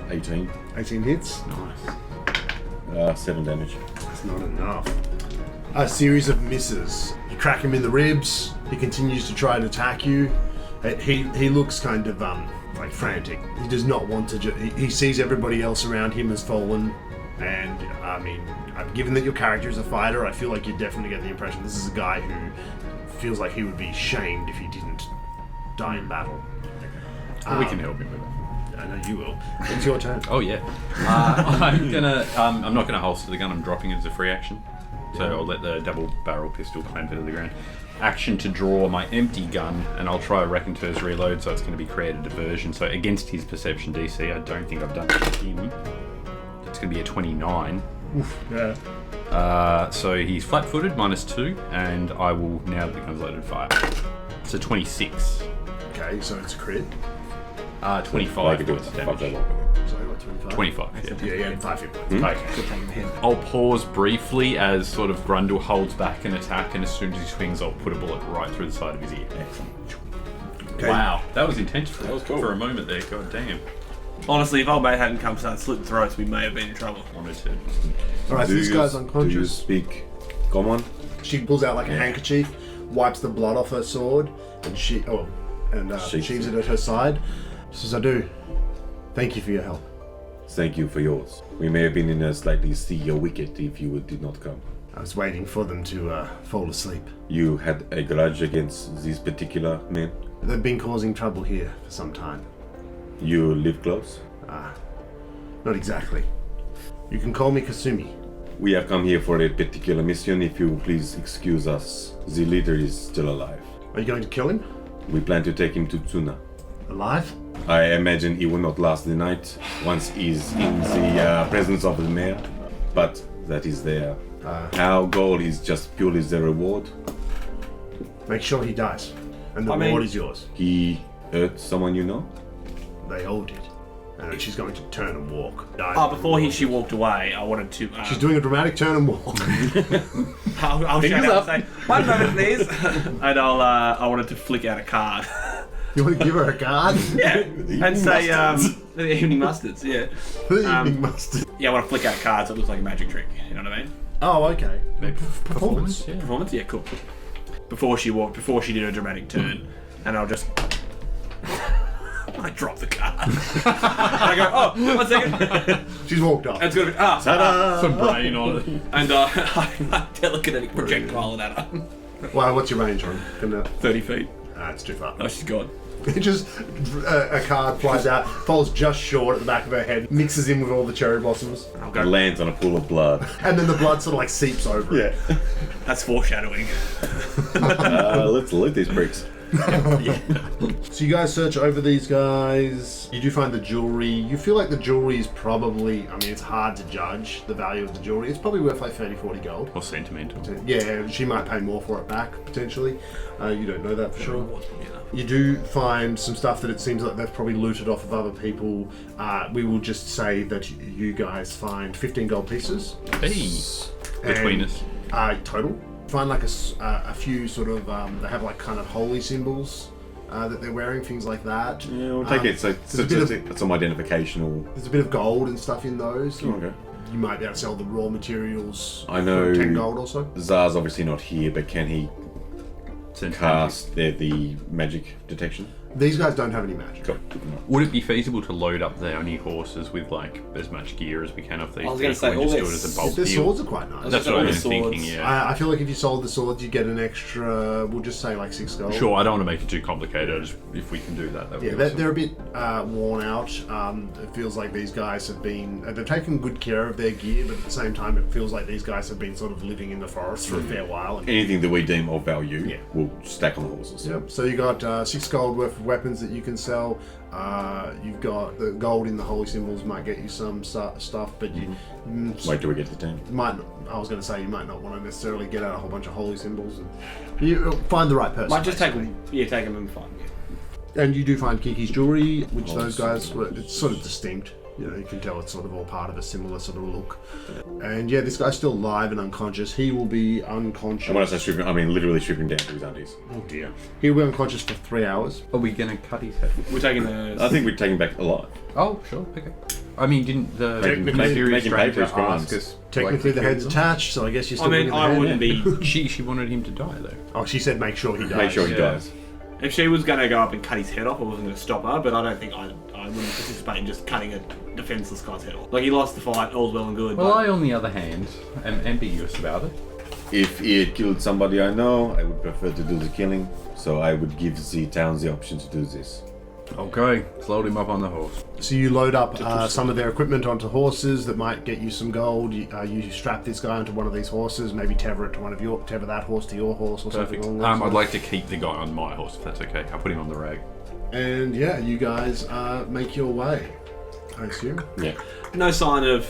18. 18 hits. 7 damage. That's not enough. A series of misses. You crack him in the ribs. He continues to try and attack you. He looks kind of like frantic. He does not want to. He sees everybody else around him has fallen, and I mean, given that your character is a fighter, I feel like you definitely get the impression this is a guy who feels like he would be shamed if he didn't die in battle. We can help him with that. I know you will. It's your turn. Oh yeah. I'm not gonna holster the gun. I'm dropping it as a free action. So I'll let the double barrel pistol clamp into the ground. Action to draw my empty gun, and I'll try a Raconteur's reload. So it's going to be create a diversion. So against his perception DC, I don't think I've done it with him. It's going to be a 29. Yeah. So he's flat-footed, -2, and I will now that the gun's loaded fire. It's a 26. Okay, so it's a crit. 25 points of Fuck that damage. one. Sorry, what, 25? 25. Yeah. Yeah, 5 hit points. Okay. I'll pause briefly as sort of Grundle holds back an attack, and as soon as he swings, I'll put a bullet right through the side of his ear. Excellent. Okay. Wow, that was intense for, That was cool. for a moment there. God damn. Honestly, if old mate hadn't come start slitting throats, we may have been in trouble. Wanted to. Alright, so this guy's Do you unconscious. speak common? She pulls out like a handkerchief, wipes the blood off her sword, and sheaves it at her side. She says, I do. Thank you for your help. Thank you for yours. We may have been in a slightly steeler wicket if you did not come. I was waiting for them to fall asleep. You had a grudge against these particular men? They've been causing trouble here for some time. You live close? Not exactly. You can call me Kasumi. We have come here for a particular mission. If you please excuse us, the leader is still alive. Are you going to kill him? We plan to take him to Tsuna. Alive? I imagine he will not last the night once he's in the presence of the mayor, but that is there. Our goal is just purely the reward. Make sure he dies. And the reward is yours. He hurt someone you know? They all did. And she's going to turn and walk. Before she walked away, I wanted to... She's doing a dramatic turn and walk. I'll shout out and say, 1 moment please. And I wanted to flick out a card. You want to give her a card? Yeah. And say, the evening mustards, yeah. The evening mustard. Yeah, I want to flick out cards so it looks like a magic trick. You know what I mean? Oh, okay. Maybe Performance. Yeah. Performance? Yeah, cool. Before she did a dramatic turn, and I'll just... I drop the card. And I go, oh, 1 second. She's walked off. And it's going to be, Some brain on it. And I telekinetic projectile it at her. Wow, what's your range on? 30 feet. It's too far. Oh, she's gone. It just a card flies out, falls just short at the back of her head, mixes in with all the cherry blossoms, I'll It go. lands on a pool of blood. and then the blood sort of like seeps over it. Yeah. That's foreshadowing. Let's loot these bricks. So you guys search over these guys. You do find the jewelry. You feel like the jewelry is probably, I mean, it's hard to judge the value of the jewelry. It's probably worth like 30, 40 gold. Or sentimental. Yeah, she might pay more for it back, potentially. You don't know that for sure. You do find some stuff that it seems like they've probably looted off of other people. We will just say that you guys find 15 gold pieces. Hey, between us. Total. Find like a few sort of, they have like kind of holy symbols that they're wearing, things like that. Yeah, we'll take it. So some identification or... There's a bit of gold and stuff in those. Oh, okay. You might be able to sell the raw materials I know for 10 gold or so. Zar's obviously not here, but can he cast the magic detection? These guys don't have any magic. Cool. Would it be feasible to load up their only horses with like as much gear as we can off these? I was going to say, and all just their do it as a bulk Their deal? swords are quite nice. That's what all I'm the thinking. swords. Yeah. I feel like if you sold the swords, you get an extra, we'll just say like 6 gold. Sure, I don't want to make it too complicated. If we can do that, that would Yeah, be awesome. they're a bit worn out. It feels like these guys have been, they've taken good care of their gear, but at the same time, it feels like these guys have been sort of living in the forest for a fair while. And Anything that we deem of value, Yeah. we'll stack on the horses. Yep. So you got 6 gold worth of weapons that you can sell. You've got the gold in the holy symbols might get you some stuff, but you Wait till we get to 10. might. I was going to say you might not want to necessarily get out a whole bunch of holy symbols. And you find the right person. Might just take basically. them. Yeah, take them and fine. Yeah. And you do find Kiki's jewelry, which Oh, those guys were. It's sort of distinct. You know, you can tell it's sort of all part of a similar sort of look. And yeah, this guy's still alive and unconscious. He will be unconscious. And when I say stripping, I mean literally stripping down to his undies. Oh dear. He'll be unconscious for 3 hours. Are we gonna cut his head? We're taking the. I think we're taking back alive. Oh, sure. Okay. I mean, didn't the Making mysterious paper stranger is crimes. ask us? Technically, the head's attached, so I guess you're still. I mean, looking I at the wouldn't head. be. She wanted him to die though. Oh, she said make sure he dies. Make sure he Yeah. dies. If she was going to go up and cut his head off, I wasn't going to stop her, but I don't think I wouldn't participate in just cutting a defenseless guy's head off. Like, he lost the fight, all's well and good. Well, but I, on the other hand, am ambiguous about it. If he had killed somebody I know, I would prefer to do the killing. So I would give the towns the option to do this. Okay, let's load him up on the horse. So you load up some of their equipment onto horses that might get you some gold. You strap this guy onto one of these horses, maybe tether it to tether that horse to your horse or Perfect. something along those I'd lines. like to keep the guy on my horse if that's okay. I'll put him on the rag. And yeah, you guys make your way, I assume. Yeah. no sign of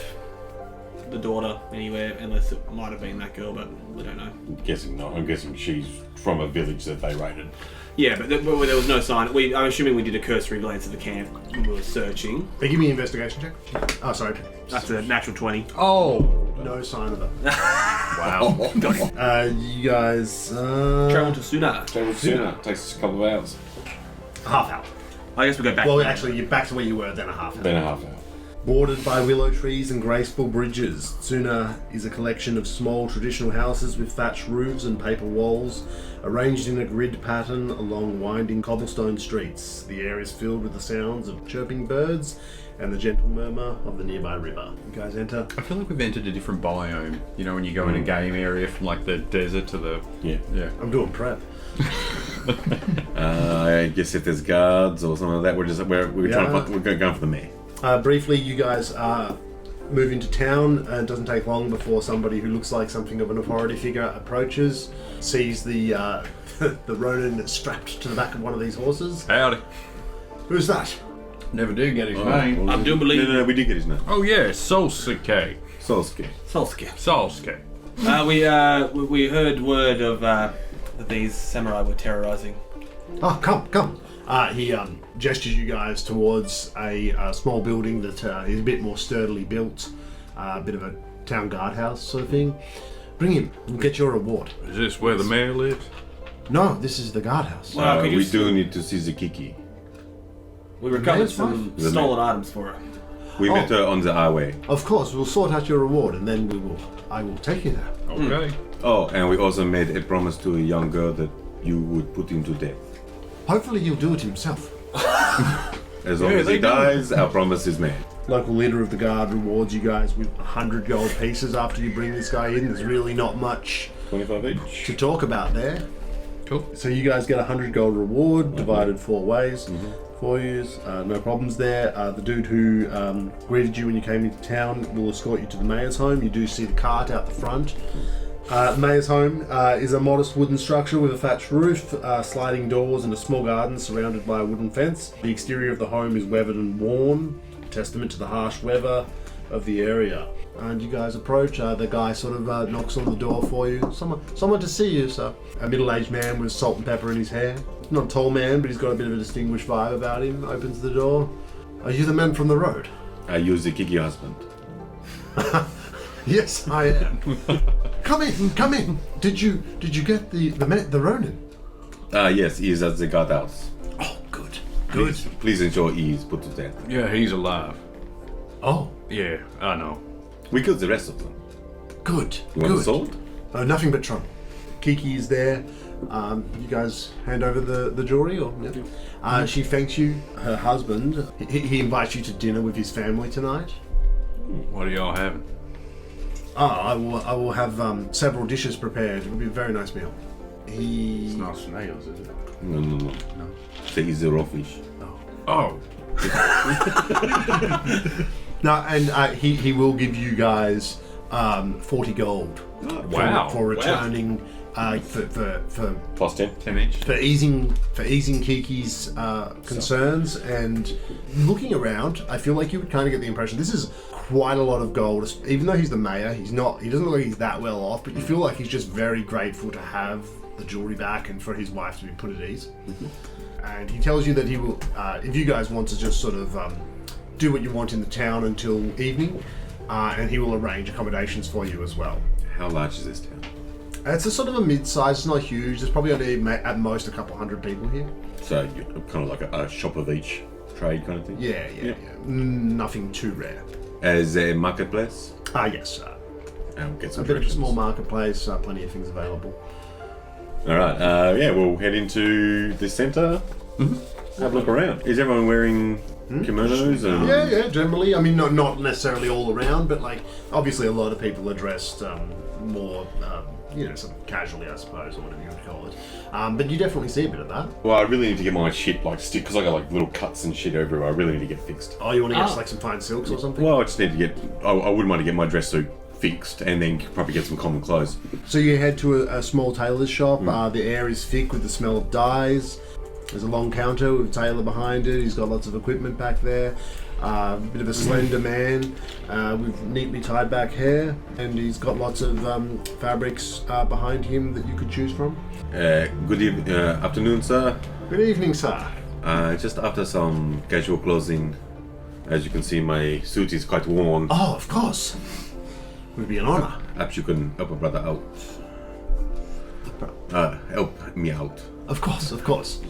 the daughter anywhere, unless it might have been that girl, but we don't know. I'm guessing not. I'm guessing she's from a village that they raided. Yeah, but there was no sign. I'm assuming we did a cursory glance at the camp when we were searching. Hey, give me an investigation check. Oh, sorry. That's a natural 20. Oh! No sign of them. Wow. You guys... Travel to Suna. Travel sooner. Takes us a couple of hours. half hour. I guess we go back. Well, actually, you're back to where you were, then a half hour. Then a half hour. Bordered by willow trees and graceful bridges, Tsuna is a collection of small traditional houses with thatched roofs and paper walls, arranged in a grid pattern along winding cobblestone streets. The air is filled with the sounds of chirping birds and the gentle murmur of the nearby river. You guys enter. I feel like we've entered a different biome. You know, when you go in a game area from like the desert to the... Yeah. Yeah. I'm doing prep. I guess if there's guards or something like that, we're Yeah. trying to find, we're going for the mayor. Briefly, you guys move into town, and it doesn't take long before somebody who looks like something of an authority figure approaches, sees the the Ronin strapped to the back of one of these horses. Howdy. Who's that? Never did get his Oh, name. I do believe- No, we did get his name. Oh yeah, Solsuke. Solskjaer. Solskjaer. Solsuke. We heard word of that these samurai were terrorizing. Oh, come. He gestures you guys towards a small building that is a bit more sturdily built, a bit of a town guardhouse sort of thing. Bring him and get your reward. Is this where the mayor lives? No, this is the guardhouse. Well, could you We s- do need to see the Kiki. We recovered Mayor's some wife? stolen items for her. We met her on the highway. Of course, we'll sort out your reward and then I will take you there. Okay. Oh, and we also made a promise to a young girl that you would put him to death. Hopefully he'll do it himself. As long Yeah, as he they do. dies, our promise is made. Local leader of the guard rewards you guys with 100 gold pieces after you bring this guy in. There's really not much 25 each. to talk about there. Cool. So you guys get 100 gold reward divided 4 ways for you. No problems there. The dude who greeted you when you came into town will escort you to the mayor's home. You do see the cart out the front. The mayor's home is a modest wooden structure with a thatched roof, sliding doors, and a small garden surrounded by a wooden fence. The exterior of the home is weathered and worn, a testament to the harsh weather of the area. And you guys approach. The guy sort of knocks on the door for you. Someone to see you, sir. A middle-aged man with salt and pepper in his hair. Not a tall man, but he's got a bit of a distinguished vibe about him. Opens the door. Are you the man from the road? I use the Kiki husband. Yes, I am. Come in. Did you get the Ronin? Yes, he is at the guardhouse. Oh, good. Please ensure he is put to death. Yeah, he's alive. Oh, Yeah, I know. We killed the rest of them. good. You want the sword? Nothing but trouble. Kiki is there. You guys hand over the jewelry, or yeah? She thanks you. Her husband. He invites you to dinner with his family tonight. What are y'all having? I will have several dishes prepared. It will be a very nice meal. It's not snails, is it? No. Say he's the raw fish. Oh. No, and he will give you guys 40 gold. Wow. For returning for Plus 10. 10 each. for easing Kiki's concerns. And looking around, I feel like you would kind of get the impression this is quite a lot of gold. Even though he's the mayor, he doesn't look like he's that well off, but you feel like he's just very grateful to have the jewelry back and for his wife to be put at ease. And he tells you that he will, if you guys want to just sort of do what you want in the town until evening, and he will arrange accommodations for you as well. How large is this town? It's a sort of a mid-size, it's not huge. There's probably only at most a couple hundred people here. So kind of like a shop of each trade kind of thing? Yeah. Nothing too rare. As a marketplace? Yes. And get A some bit of a directions. small marketplace, plenty of things available. Alright, we'll head into the centre. Have a look around. Is everyone wearing kimonos? And... Yeah, generally. I mean, not necessarily all around, but like, obviously a lot of people are dressed more, sort of casually, I suppose, or whatever you would call it. But you definitely see a bit of that. Well, I really need to get my shit, like, stick, because I got, like, little cuts and shit everywhere. I really need to get fixed. Oh, you want to get like some fine silks or something? Well, I just need to get... I wouldn't mind to get my dress suit fixed and then probably get some common clothes. So you head to a small tailor's shop. The air is thick with the smell of dyes. There's a long counter with a tailor behind it. He's got lots of equipment back there. A bit of a slender man with neatly tied back hair, and he's got lots of fabrics behind him that you could choose from. Good afternoon, sir. Good evening, sir. Just after some casual clothing. As you can see, my suit is quite worn. Oh, of course. Would be an honour. Perhaps you can help a brother out. Help me out. Of course.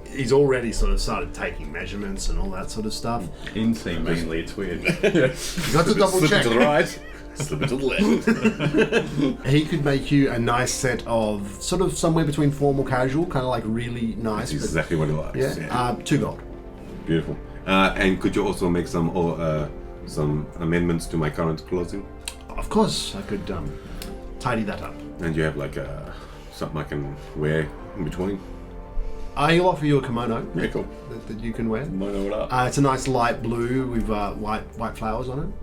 He's already sort of started taking measurements and all that sort of stuff. Inseam mainly, it's weird. You got to double Slip check. it to the right. Slip it to the left. He could make you a nice set of sort of somewhere between formal casual, kind of like really nice. That's exactly what he likes. Yeah. 2 gold. Beautiful. And could you also make some amendments to my current clothing? Of course, I could tidy that up. And you have like something I can wear in between? He'll offer you a kimono Yeah, cool. that you can wear. Kimono it up. It's a nice light blue with white flowers on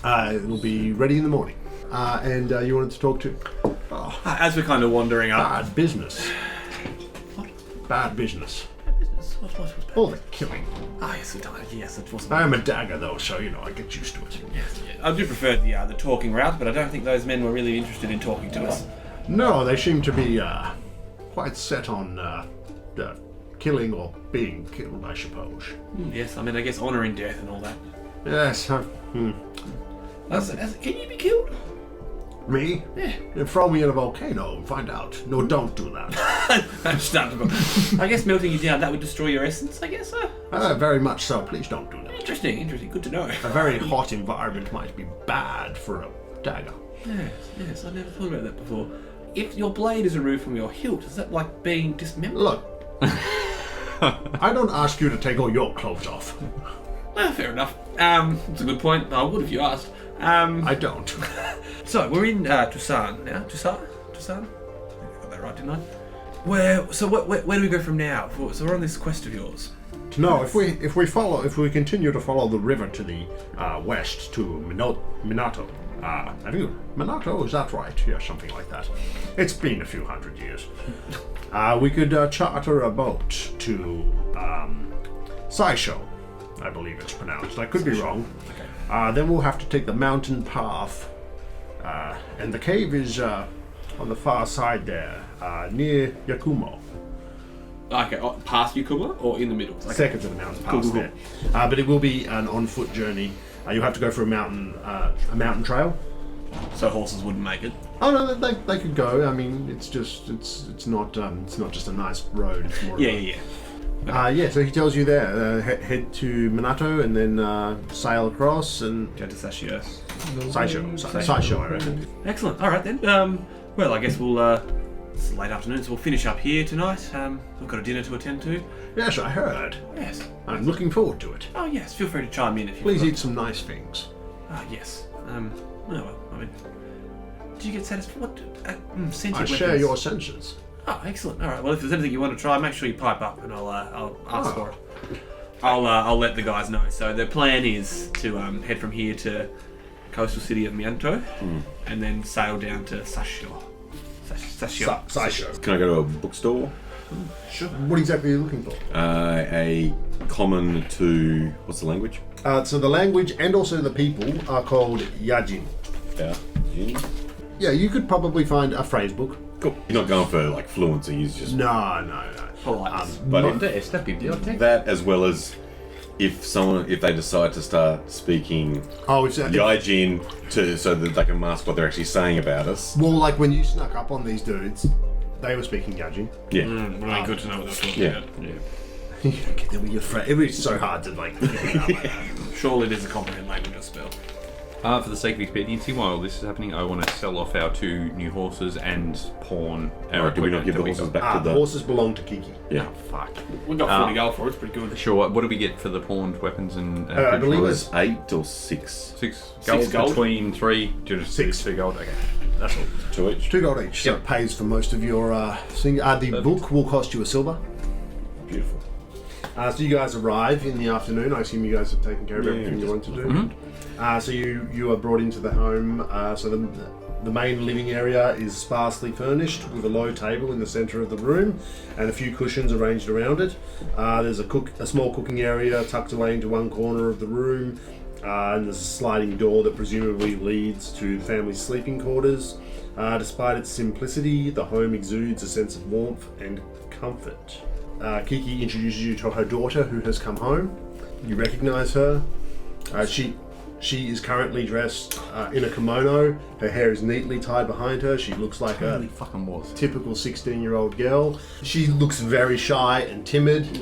it. It'll be ready in the morning. And you wanted to talk to... As we're kind of wandering up. Bad business. Bad business. What? All the killing. Yes, it wasn't. I am a dagger though, so I get used to it. Yes, I do prefer the talking route, but I don't think those men were really interested in talking to us. No, they seem to be quite set on killing or being killed, I suppose. Yes, I mean, I guess honouring death and all that. Yes. Can you be killed? Me? Yeah. Throw me in a volcano and find out. No, don't do that. Understandable. I guess melting you down, that would destroy your essence, I guess, sir. Very much so. Please don't do that. Interesting. Good to know. A very hot environment might be bad for a dagger. Yes, I never thought about that before. If your blade is removed from your hilt, is that like being dismembered? Look, I don't ask you to take all your clothes off. Well, fair enough. That's a good point. I would if you asked. I don't. So, we're in Tucson now. Tucson? I got that right, didn't I? Where do we go from now? So we're on this quest of yours. No, if we continue to follow the river to the west to Minato, Have you? Minato, is that right? Yeah, something like that. It's been a few hundred years. We could charter a boat to Saisho, I believe it's pronounced. I could be wrong. Okay. Then we'll have to take the mountain path. And the cave is on the far side there, near Yakumo. Okay, past Yukuma or in the middle? Okay. Second to the mountain pass there. But it will be an on-foot journey. You'll have to go for a mountain trail. So horses wouldn't make it. Oh no, they could go. I mean, it's not just a nice road. It's more so he tells you there, head to Minato and then sail across and Go to Sashio. Saisho, I reckon. Excellent. All right then. Well, I guess we'll. It's late afternoon, so we'll finish up here tonight. We've got a dinner to attend to. Yes, I heard. Yes. I'm looking forward to it. Oh yes. Feel free to chime in if you. Please eat some nice things. Ah yes. Well, I mean, did you get satisfied? What? Sentient I weapons? share your senses. Oh, excellent. All right. Well, if there's anything you want to try, make sure you pipe up, and I'll ask for it. I'll let the guys know. So the plan is to head from here to coastal city of Mianto, and then sail down to Sashio. Saisho. Can I go to a bookstore? Sure. What exactly are you looking for? A common to what's the language? So the language and also the people are called Yajin. Yeah. Yeah, you could probably find a phrase book. Cool. You're not going for like fluency. He's just No. Politeness. But It's the bibliothèque. that as well as if they decide to start speaking Yaijin so that they can mask what they're actually saying about us. Well, like when you snuck up on these dudes, they were speaking Yajin. Yeah. Really good to know what they're talking Yeah. about. Yeah. You don't get there with your friend. It was so hard to like pick it up like that. Surely there's a comprehend language or spell. For the sake of expediency, while this is happening, I want to sell off our 2 new horses and pawn our Alright, do we not equipment give that the we horses got. back to The the... horses belong to Kiki. Yeah. Fuck. We got 40 gold for it. It's pretty good. Sure. What do we get for the pawned weapons and? I believe It it's was 8 or 6. 6 gold, gold? between 3. Just 6. 2 gold. Okay. That's all. 2 each. 2 gold each. So Yep. it pays for most of your thing. The book will cost you a silver. Beautiful. So you guys arrive in the afternoon. I assume you guys have taken care of everything you want to do. Mm-hmm. So you are brought into the home. So the main living area is sparsely furnished with a low table in the centre of the room and a few cushions arranged around it. There's a small cooking area tucked away into one corner of the room, and there's a sliding door that presumably leads to the family's sleeping quarters. Despite its simplicity, the home exudes a sense of warmth and comfort. Kiki introduces you to her daughter who has come home. You recognise her. She is currently dressed in a kimono. Her hair is neatly tied behind her. She looks like a fucking was. typical 16-year-old girl. She looks very shy and timid.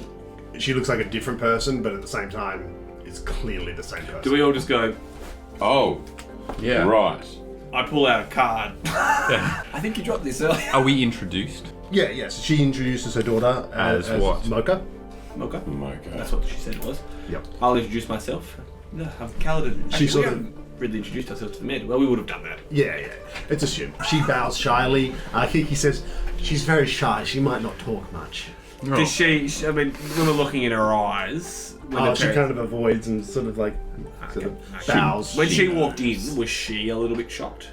She looks like a different person, but at the same time, it's clearly the same person. Do we all just go, Oh. Yeah. Right. I pull out a card. I think you dropped this earlier. Are we introduced? Yeah, yes. She introduces her daughter As what? Mocha. Mocha? Okay. That's what she said it was. Yep. I'll introduce myself. No, I'm Kaladin. She sort of- haven't really introduced ourselves to the men. Well, we would have done that. Yeah. It's assumed. She bows shyly. Kiki says, she's very shy. She might not talk much. Does she, I mean, when we're looking in her eyes... She kind of avoids and sort of like bows. When she walked in, was she a little bit shocked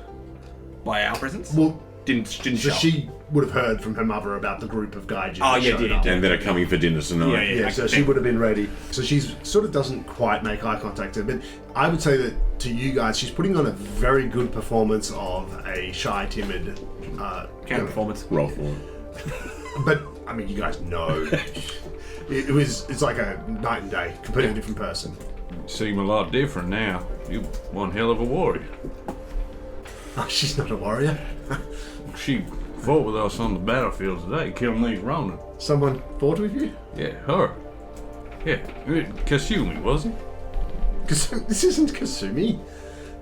by our presence? Well, Didn't so shock. she would have heard from her mother about the group of gaijin. Oh, that yeah, showed yeah, up. And that are coming for dinner tonight. Yeah. Yeah, so she would have been ready. So she's sort of doesn't quite make eye contact with her, but I would say that to you guys, she's putting on a very good performance of a shy, timid Counter performance. Roll for it. But I mean, you guys know it's like a night and day, completely different person. Seem a lot different now. You one hell of a warrior. Oh, she's not a warrior. She fought with us on the battlefield today, killing these Ronin. Someone fought with you? Yeah, her. Yeah, Kasumi, wasn't it? This isn't Kasumi.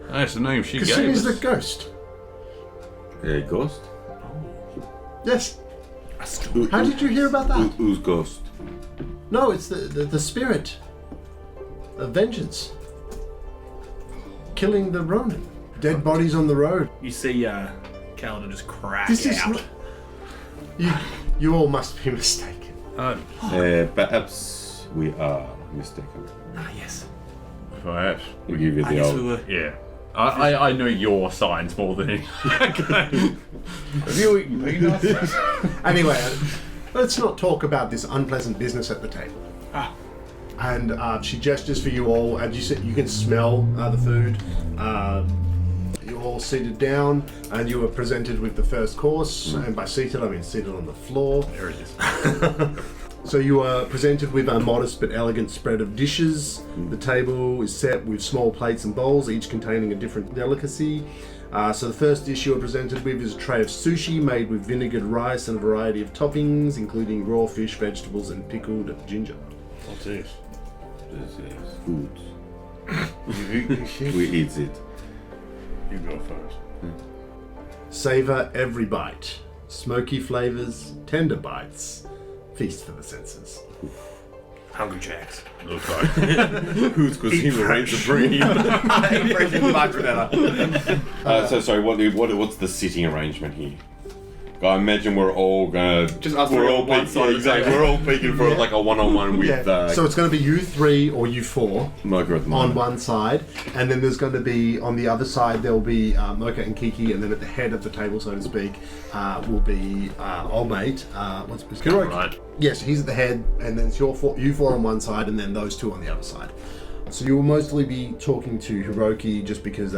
That's the name she gave Kasumi's us. the ghost. Ghost? Yes. How did you hear about that? Who's ghost? No, it's the spirit of vengeance. Killing the Ronin. Dead bodies on the road. You see Kaladin just crack This is out. not... You all must be mistaken. Perhaps we are mistaken. Yes. Perhaps. We give you I the guess old... we were. Yeah. I know your signs more than any. Have you eaten peanuts? Anyway, let's not talk about this unpleasant business at the table. And she gestures for you all, and you can smell the food. You're all seated down, and you are presented with the first course. And by seated, I mean seated on the floor. There it is. So you are presented with a modest but elegant spread of dishes. The table is set with small plates and bowls, each containing a different delicacy. So the first dish you are presented with is a tray of sushi made with vinegared rice and a variety of toppings, including raw fish, vegetables, and pickled ginger. What's this? This is food. You eat this shit? We eat it. You go first. Savor every bite. Smoky flavors, tender bites. Feast for the senses. Hungry Jacks. Looks like. Whose cuisine will reign supreme? Much better. So sorry, what's the sitting arrangement here? I imagine we're all gonna Just us we're three all on one peek- side of the exactly. table. We're all peeking for like a one-on-one with So it's going to be you three or you four Mocha at the on moment. one side, and then there's going to be on the other side there will be Mocha and Kiki, and then at the head of the table, so to speak, will be old mate. What's his name? Right. Yes, he's at the head, and then it's you four on one side, and then those two on the other side. So you will mostly be talking to Hiroki, just because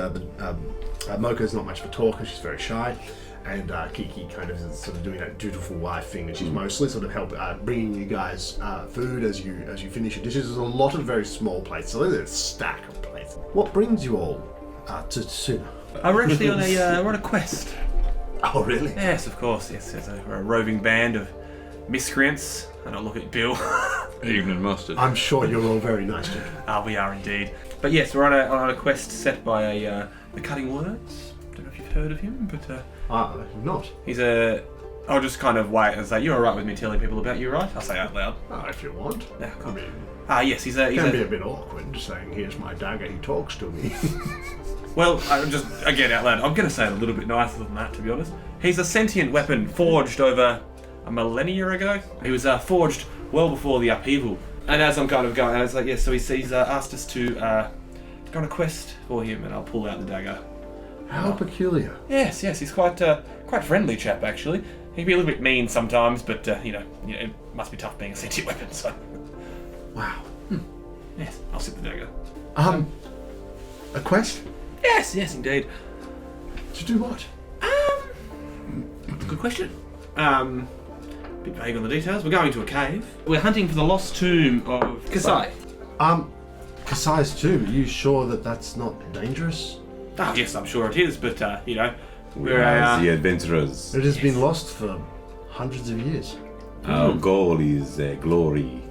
Mocha's not much of a talker; she's very shy. And Kiki kind of is sort of doing that dutiful wife thing, and she's mostly sort of bringing you guys food as you finish your dishes. There's a lot of very small plates, so there's a stack of plates. What brings you all to Tsuna? We're actually on we're on a quest. Oh, really? Yes, of course. Yes, we're a roving band of miscreants. And I'll look at Bill. Evening mustard. I'm sure you're all very nice gentlemen. We are indeed. But yes, we're on a quest set by the Cutting Words. Don't know if you've heard of him, but Not. he's a. I'll just kind of wait and say, "You're all right with me telling people about you, right?" I'll say out loud. If you want. Yeah, I cool. mean, Yes, he's it can be a bit awkward saying, "Here's my dagger, he talks to me." Well, I'm just again out loud. I'm going to say it a little bit nicer than that, to be honest. He's a sentient weapon forged over a millennia ago. He was forged well before the upheaval. And as I'm kind of going, I was like, yes. So he's asked us to go on a quest for him, and I'll pull out the dagger. How peculiar. Yes, he's quite friendly chap actually. He can be a little bit mean sometimes, but you know, it must be tough being a sentient weapon. So. Wow. Yes, I'll sit the dagger. A quest? Yes, indeed. To do what? Good question. Bit vague on the details. We're going to a cave. We're hunting for the lost tomb of Kasai. Kasai's tomb, are you sure that that's not dangerous? Oh, yes, I'm sure it is, but you know, We're the adventurers. It has been lost for hundreds of years. Our goal is glory,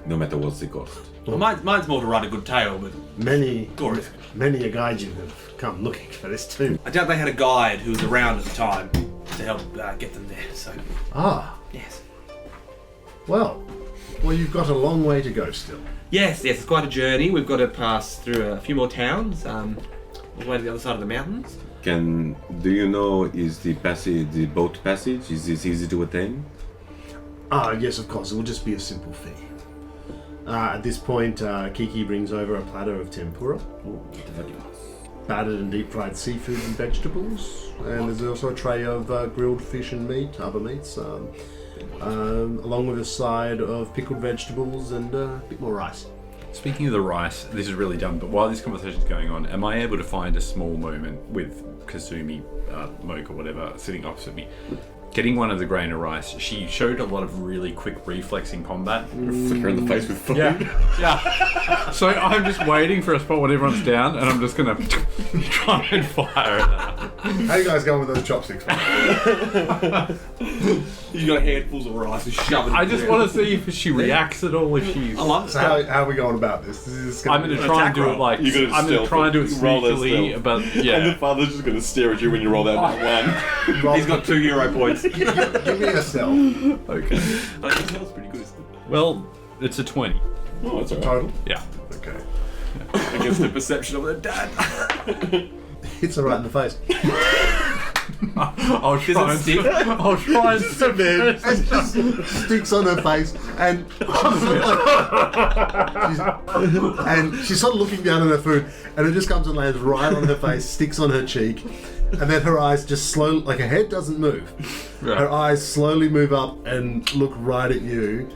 no matter what's the cost. well, mine's more to write a good tale, but Many glorious. a gaijin have come looking for this tomb. I doubt they had a guide who was around at the time to help get them there. So yes. Well, you've got a long way to go still. Yes, it's quite a journey. We've got to pass through a few more towns, all the way to the other side of the mountains. Do you know, is the boat passage, is this easy to attain? Yes, of course. It will just be a simple fee. At this point, Kiki brings over a platter of tempura, battered and deep-fried seafood and vegetables, and there's also a tray of grilled fish and other meats, along with a side of pickled vegetables and a bit more rice. Speaking of the rice, this is really dumb, but while this conversation is going on, am I able to find a small moment with Kasumi, Mocha, whatever, sitting opposite me, getting one of the grain of rice? She showed a lot of really quick reflex in combat. Flick her in the face with food. Yeah. So I'm just waiting for a spot when everyone's down, and I'm just gonna try and fire at her. How you guys going with those chopsticks? You've got handfuls of rice and shove it. I just want to see if she reacts at all. If she's, I love So how are we going about this? I'm gonna try and do it like You're gonna I'm gonna stealth try and do it it. Roll that sneakily, stealth. but And the yeah. father's just going to stare at you when you roll that one. Roll- He's got 2 hero points. give me a stealth. Okay. That's pretty good, isn't it? Well, it's a 20. Oh, that's alright. Total. Yeah. Okay. Against the perception of their dad. Hits her right in the face. I'll Does it try stick? I'll try and Man, and just sticks on her face, and she's sort of looking down at her food, and it just comes and lands right on her face, sticks on her cheek, and then her eyes just slowly, like her head doesn't move. Right. Her eyes slowly move up and look right at you,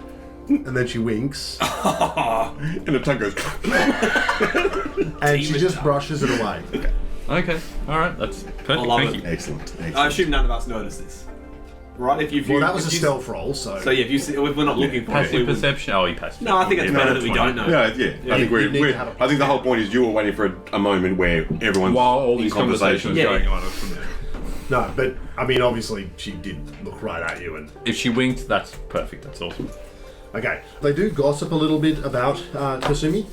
and then she winks, And the tongue goes. and she just brushes it away. Okay, alright, that's perfect. I love Thank it. you. Excellent. I assume none of us noticed this. Right? If you Well, that was a if you- stealth roll, so. So yeah, if we're not looking for it, we Passive would- perception? Oh, you passive. No, I think it's Yeah, better that's that we fine. don't know. Yeah. I think you need to have a I think the whole point is you were waiting for a moment where everyone's While all in these conversations Yeah. going on. No, but I mean, obviously, she did look right at you, and If she winked, that's perfect. That's awesome. okay. They do gossip a little bit about Kasumi.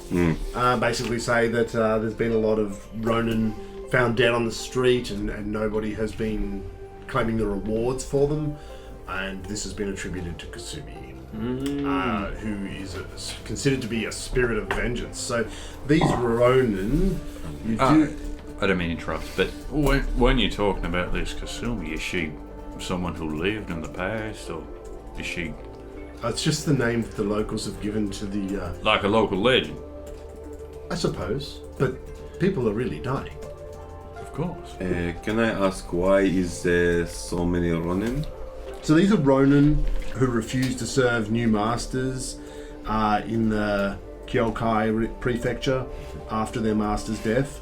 Basically, say that there's been a lot of Ronin found dead on the street, and nobody has been claiming the rewards for them, and this has been attributed to Kasumi, who is considered to be a spirit of vengeance. So these Ronin, you do. I don't mean to interrupt, but when you're talking about this Kasumi, is she someone who lived in the past, or is she It's just the name that the locals have given to the. like a local legend? I suppose, but people are really dying. Of course. Can I ask why is there so many Ronin? So these are Ronin who refuse to serve new masters in the Kyokai prefecture after their master's death.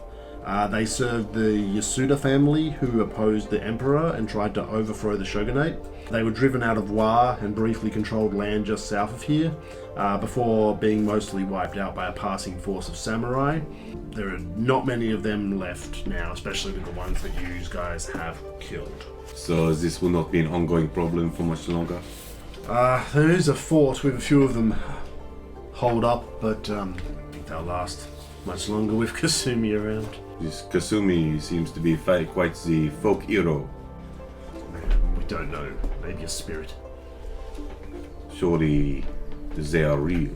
They served the Yasuda family, who opposed the emperor and tried to overthrow the shogunate. They were driven out of Wa and briefly controlled land just south of here, before being mostly wiped out by a passing force of samurai. There are not many of them left now, especially with the ones that you guys have killed. So this will not be an ongoing problem for much longer. There is a fort with a few of them holed up, but I think they'll last much longer with Kasumi around. This Kasumi seems to be quite the folk hero. We don't know. Maybe a spirit. Surely they are real.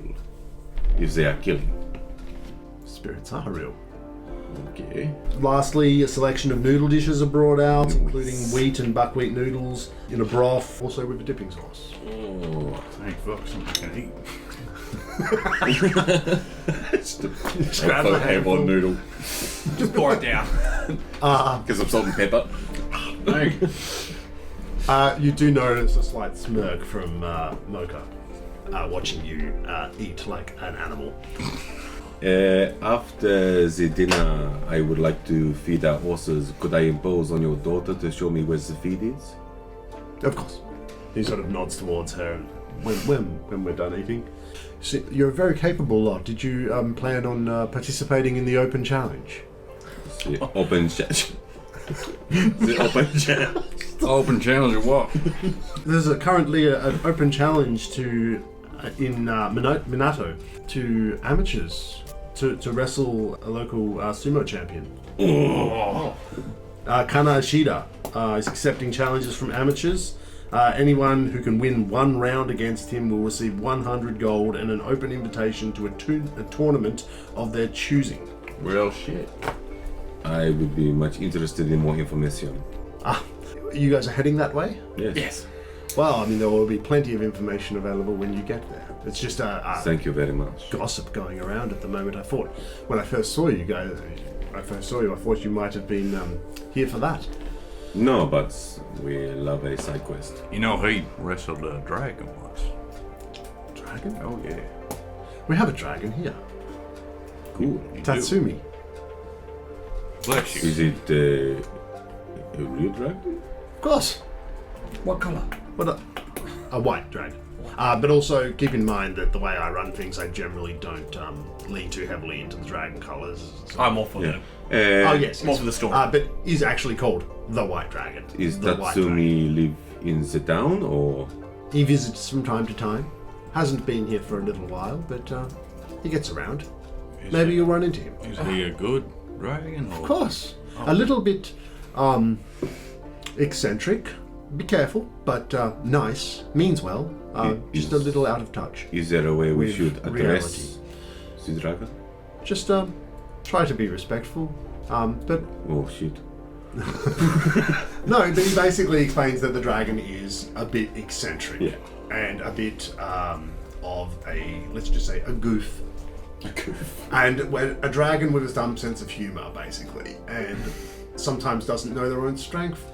If they are killing. Spirits are real. Okay. Lastly, a selection of noodle dishes are brought out, including wheat and buckwheat noodles in a broth, also with a dipping sauce. Oh. Thank fuck, something I can eat. grab a handful. Avon noodle. Just pour it down. Because of salt and pepper. You do notice a slight smirk from Mocha, watching you eat like an animal. After the dinner, I would like to feed our horses. Could I impose on your daughter to show me where the feed is? Of course. He sort of nods towards her, and when we're done eating. So you're a very capable lot. Did you plan on participating in the open challenge? The open challenge. The open challenge. Open challenge or what? There's currently an open challenge to in Minato to amateurs to wrestle a local sumo champion. Kana Ashida is accepting challenges from amateurs. Anyone who can win one round against him will receive 100 gold and an open invitation to a tournament of their choosing. Well, shit. I would be much interested in more information. You guys are heading that way? Yes. Yes. Well, I mean, there will be plenty of information available when you get there. It's just a Thank you very much. gossip going around at the moment. I thought, when I first saw you guys, I thought you might have been here for that. No, but we love a side quest. You know, he wrestled a dragon once. Dragon? Oh, yeah. We have a dragon here. Cool. You do. Tatsumi. Bless you. Is it a real dragon? Of course. What colour? What a white dragon. But also keep in mind that the way I run things, I generally don't lean too heavily into the dragon colours. So. I'm all for that. Oh yes, More for the story. but is actually called the White Dragon. Is the White Dragon. Tatsumi live in the town or? He visits from time to time. Hasn't been here for a little while, but he gets around. Maybe you'll run into him. Is he a good dragon? Or? Of course, a little bit eccentric. Be careful, but nice. Means well. Just a little out of touch. Is there a way we With should address reality. the dragon? Just try to be respectful. But Oh shit. No, but he basically explains that the dragon is a bit eccentric. Yeah. And a bit of a, let's just say, a goof. And when a dragon with a dumb sense of humour, basically, and sometimes doesn't know their own strength.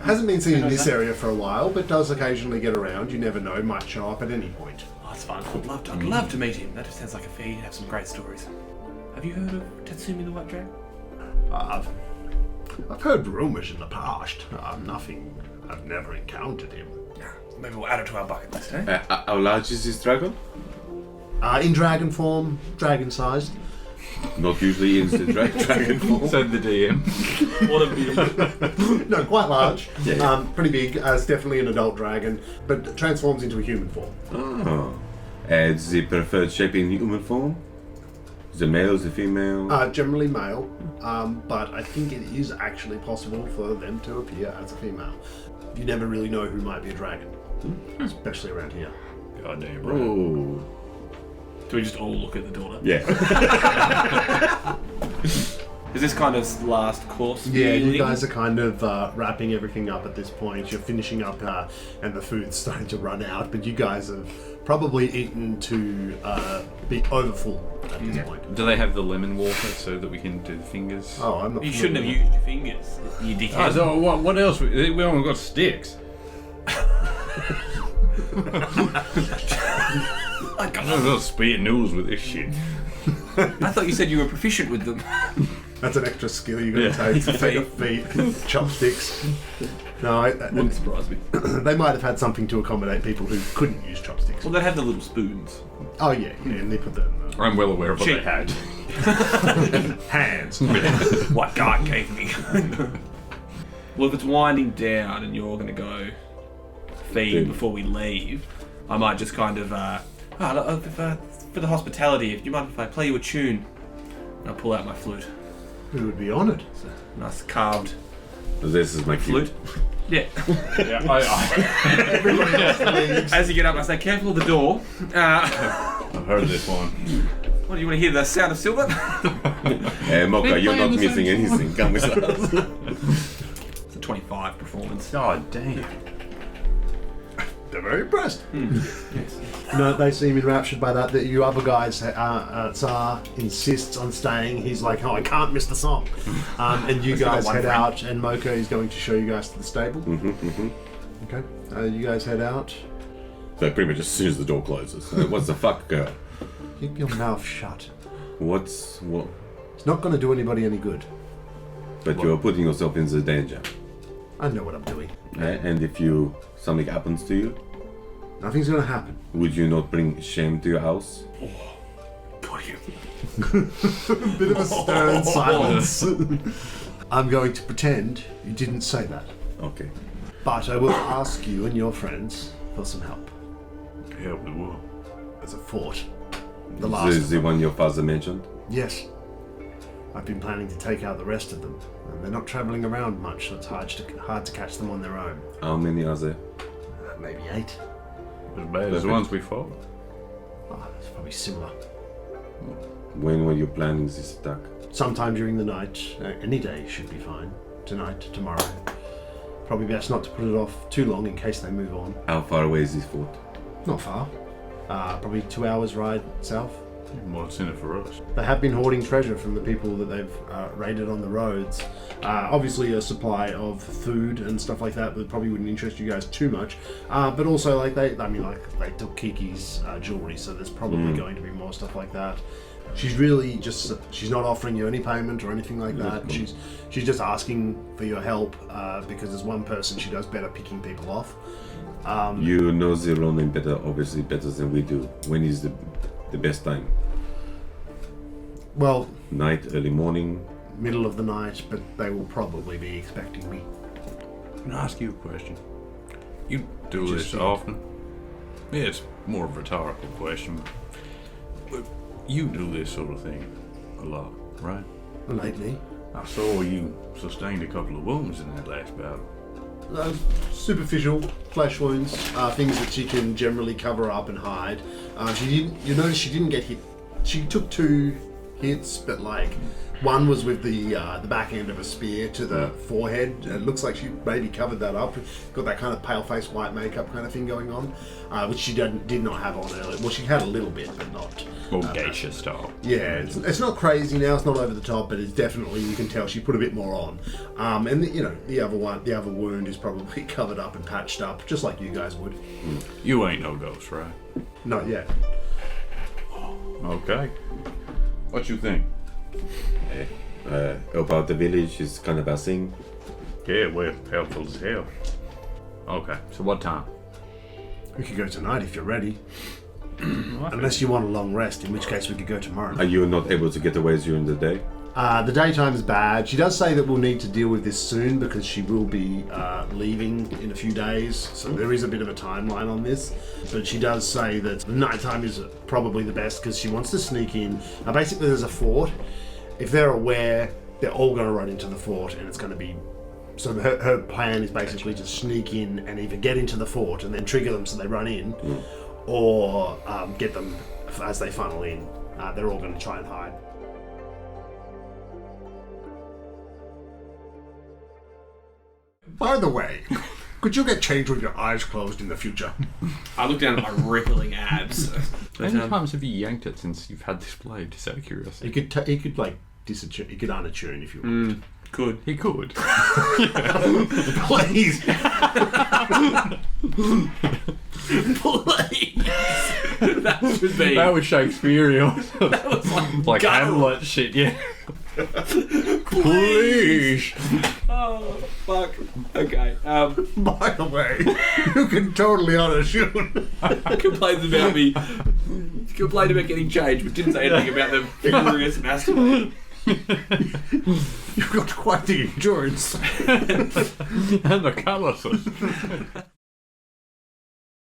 Hasn't been seen in this area for a while, but does occasionally get around. You never know, might show up at any point. Oh, that's fun. I'd love to meet him. That just sounds like a feed. Have some great stories. Have you heard of Tatsumi the White Dragon? I've heard rumours in the past. Nothing. I've never encountered him. Maybe we'll add it to our bucket list, eh? How large is this dragon? In dragon form, dragon-sized. Not usually in the dragon form. So the DM. What a beauty. No, quite large. Yeah. Pretty big. It's definitely an adult dragon, but transforms into a human form. Oh. Is the preferred shape in human form? Is it male? Is it female? Generally male, but I think it is actually possible for them to appear as a female. You never really know who might be a dragon, especially around here. Goddamn right. Oh. Do we just all look at the daughter? Yeah. Is this kind of last course? Yeah, you mealing? guys are kind of wrapping everything up at this point. You're finishing up, and the food's starting to run out, but you guys have probably eaten to be overfull at this point. Do they have the lemon water so that we can do the fingers? Oh, I'm not. You shouldn't have used your fingers, you dickhead. Oh, so what else? We only got sticks. I don't spit noodles with this shit. I thought you said you were proficient with them. That's an extra skill you're going to take to take a feet, chopsticks. No, Wouldn't surprise me. they might have had something to accommodate people who couldn't use chopsticks. Well, they had the little spoons. Oh yeah, and they put them I'm well aware of what they Shit. had. hands. What God gave me. Well, if it's winding down and you're going to go feed Dude. before we leave, I might just kind of, for the hospitality, if you mind if I play you a tune, and I'll pull out my flute. Who would be honoured? It's a nice carved This is my flute. cute. Yeah. Yeah, Everybody else leaves. As you get up, I say, careful of the door. I've heard this one. What, do you want to hear the sound of silver? Mocha, you're not missing anything. Come with us. It's a 25 performance. Oh, damn. They're very impressed. Yes. No, they seem enraptured by that. That you other guys, Tsar insists on staying. He's like, oh, I can't miss the song. And you guys one head friend. out, and Mocha is going to show you guys to the stable. Okay, you guys head out. So pretty much as soon as the door closes. What's the fuck, girl? Keep your mouth shut. What? It's not going to do anybody any good. But you're putting yourself in the danger. I know what I'm doing. And if something happens to you, Nothing's going to happen. would you not bring shame to your house? Got you. Bit of a stern silence. I'm going to pretend you didn't say that. Okay. But I will ask you and your friends for some help. Help the what? As a fort. The This last is of the them. one your father mentioned? Yes. I've been planning to take out the rest of them. And they're not travelling around much, so it's hard to catch them on their own. How many are there? Maybe 8. As bad as the ones we fought. Oh, it's probably similar. When were you planning this attack? Sometime during the night. Any day should be fine. Tonight, tomorrow. Probably best not to put it off too long in case they move on. How far away is this fort? Not far. Probably 2 hours ride south. What's in it for us? They have been hoarding treasure from the people that they've raided on the roads. Obviously, a supply of food and stuff like that probably wouldn't interest you guys too much. But also, they took Kiki's jewelry, so there's probably going to be more stuff like that. She's really she's not offering you any payment or anything like that. She's just asking for your help because there's one person she does better picking people off. You know the Ronin better, obviously better than we do. When is the best time? Well, Night, early morning? middle of the night, but they will probably be expecting me. Can I ask you a question? You do Just this think. often? Yeah, it's more of a rhetorical question. But you do this sort of thing a lot, right? Lately. I saw you sustained a couple of wounds in that last battle. Superficial flesh wounds, things that she can generally cover up and hide. You notice she didn't get hit. She took 2 hits, but like one was with the back end of a spear to the forehead. It looks like she maybe covered that up. Got that kind of pale face, white makeup kind of thing going on, which she did not have on earlier. Well, she had a little bit, but not. More geisha style. Yeah, it's not crazy now. It's not over the top, but it's definitely, you can tell she put a bit more on. And the other wound is probably covered up and patched up, just like you guys would. You ain't no ghost, right? Not yet. Okay. What you think? About the village is kind of buzzing. Yeah, we're helpful as hell. Okay. So what time? We could go tonight if you're ready. Unless you want a long rest, in which case we could go tomorrow. Are you not able to get away during the day? The daytime's bad. She does say that we'll need to deal with this soon because she will be leaving in a few days. So there is a bit of a timeline on this. But she does say that the nighttime is probably the best because she wants to sneak in. Basically, there's a fort. If they're aware, they're all going to run into the fort and it's going to be... So her plan is basically to sneak in and either get into the fort and then trigger them so they run in, or get them as they funnel in. They're all going to try and hide. By the way, could you get changed with your eyes closed in the future? I look down at my rippling abs. How many times have you yanked it since you've had this blade? Just out of curiosity. You could like disattune. You could unattune if you wanted. Good. He could. Please. Please. That should be. That was Shakespearean. That was Like guttural. Hamlet shit, yeah. Please. Oh, fuck. Okay. By the way, you can totally unattune. Complained about me. Complained about getting changed, but didn't say anything about the furious masturbating. You've got quite the endurance. And the colours.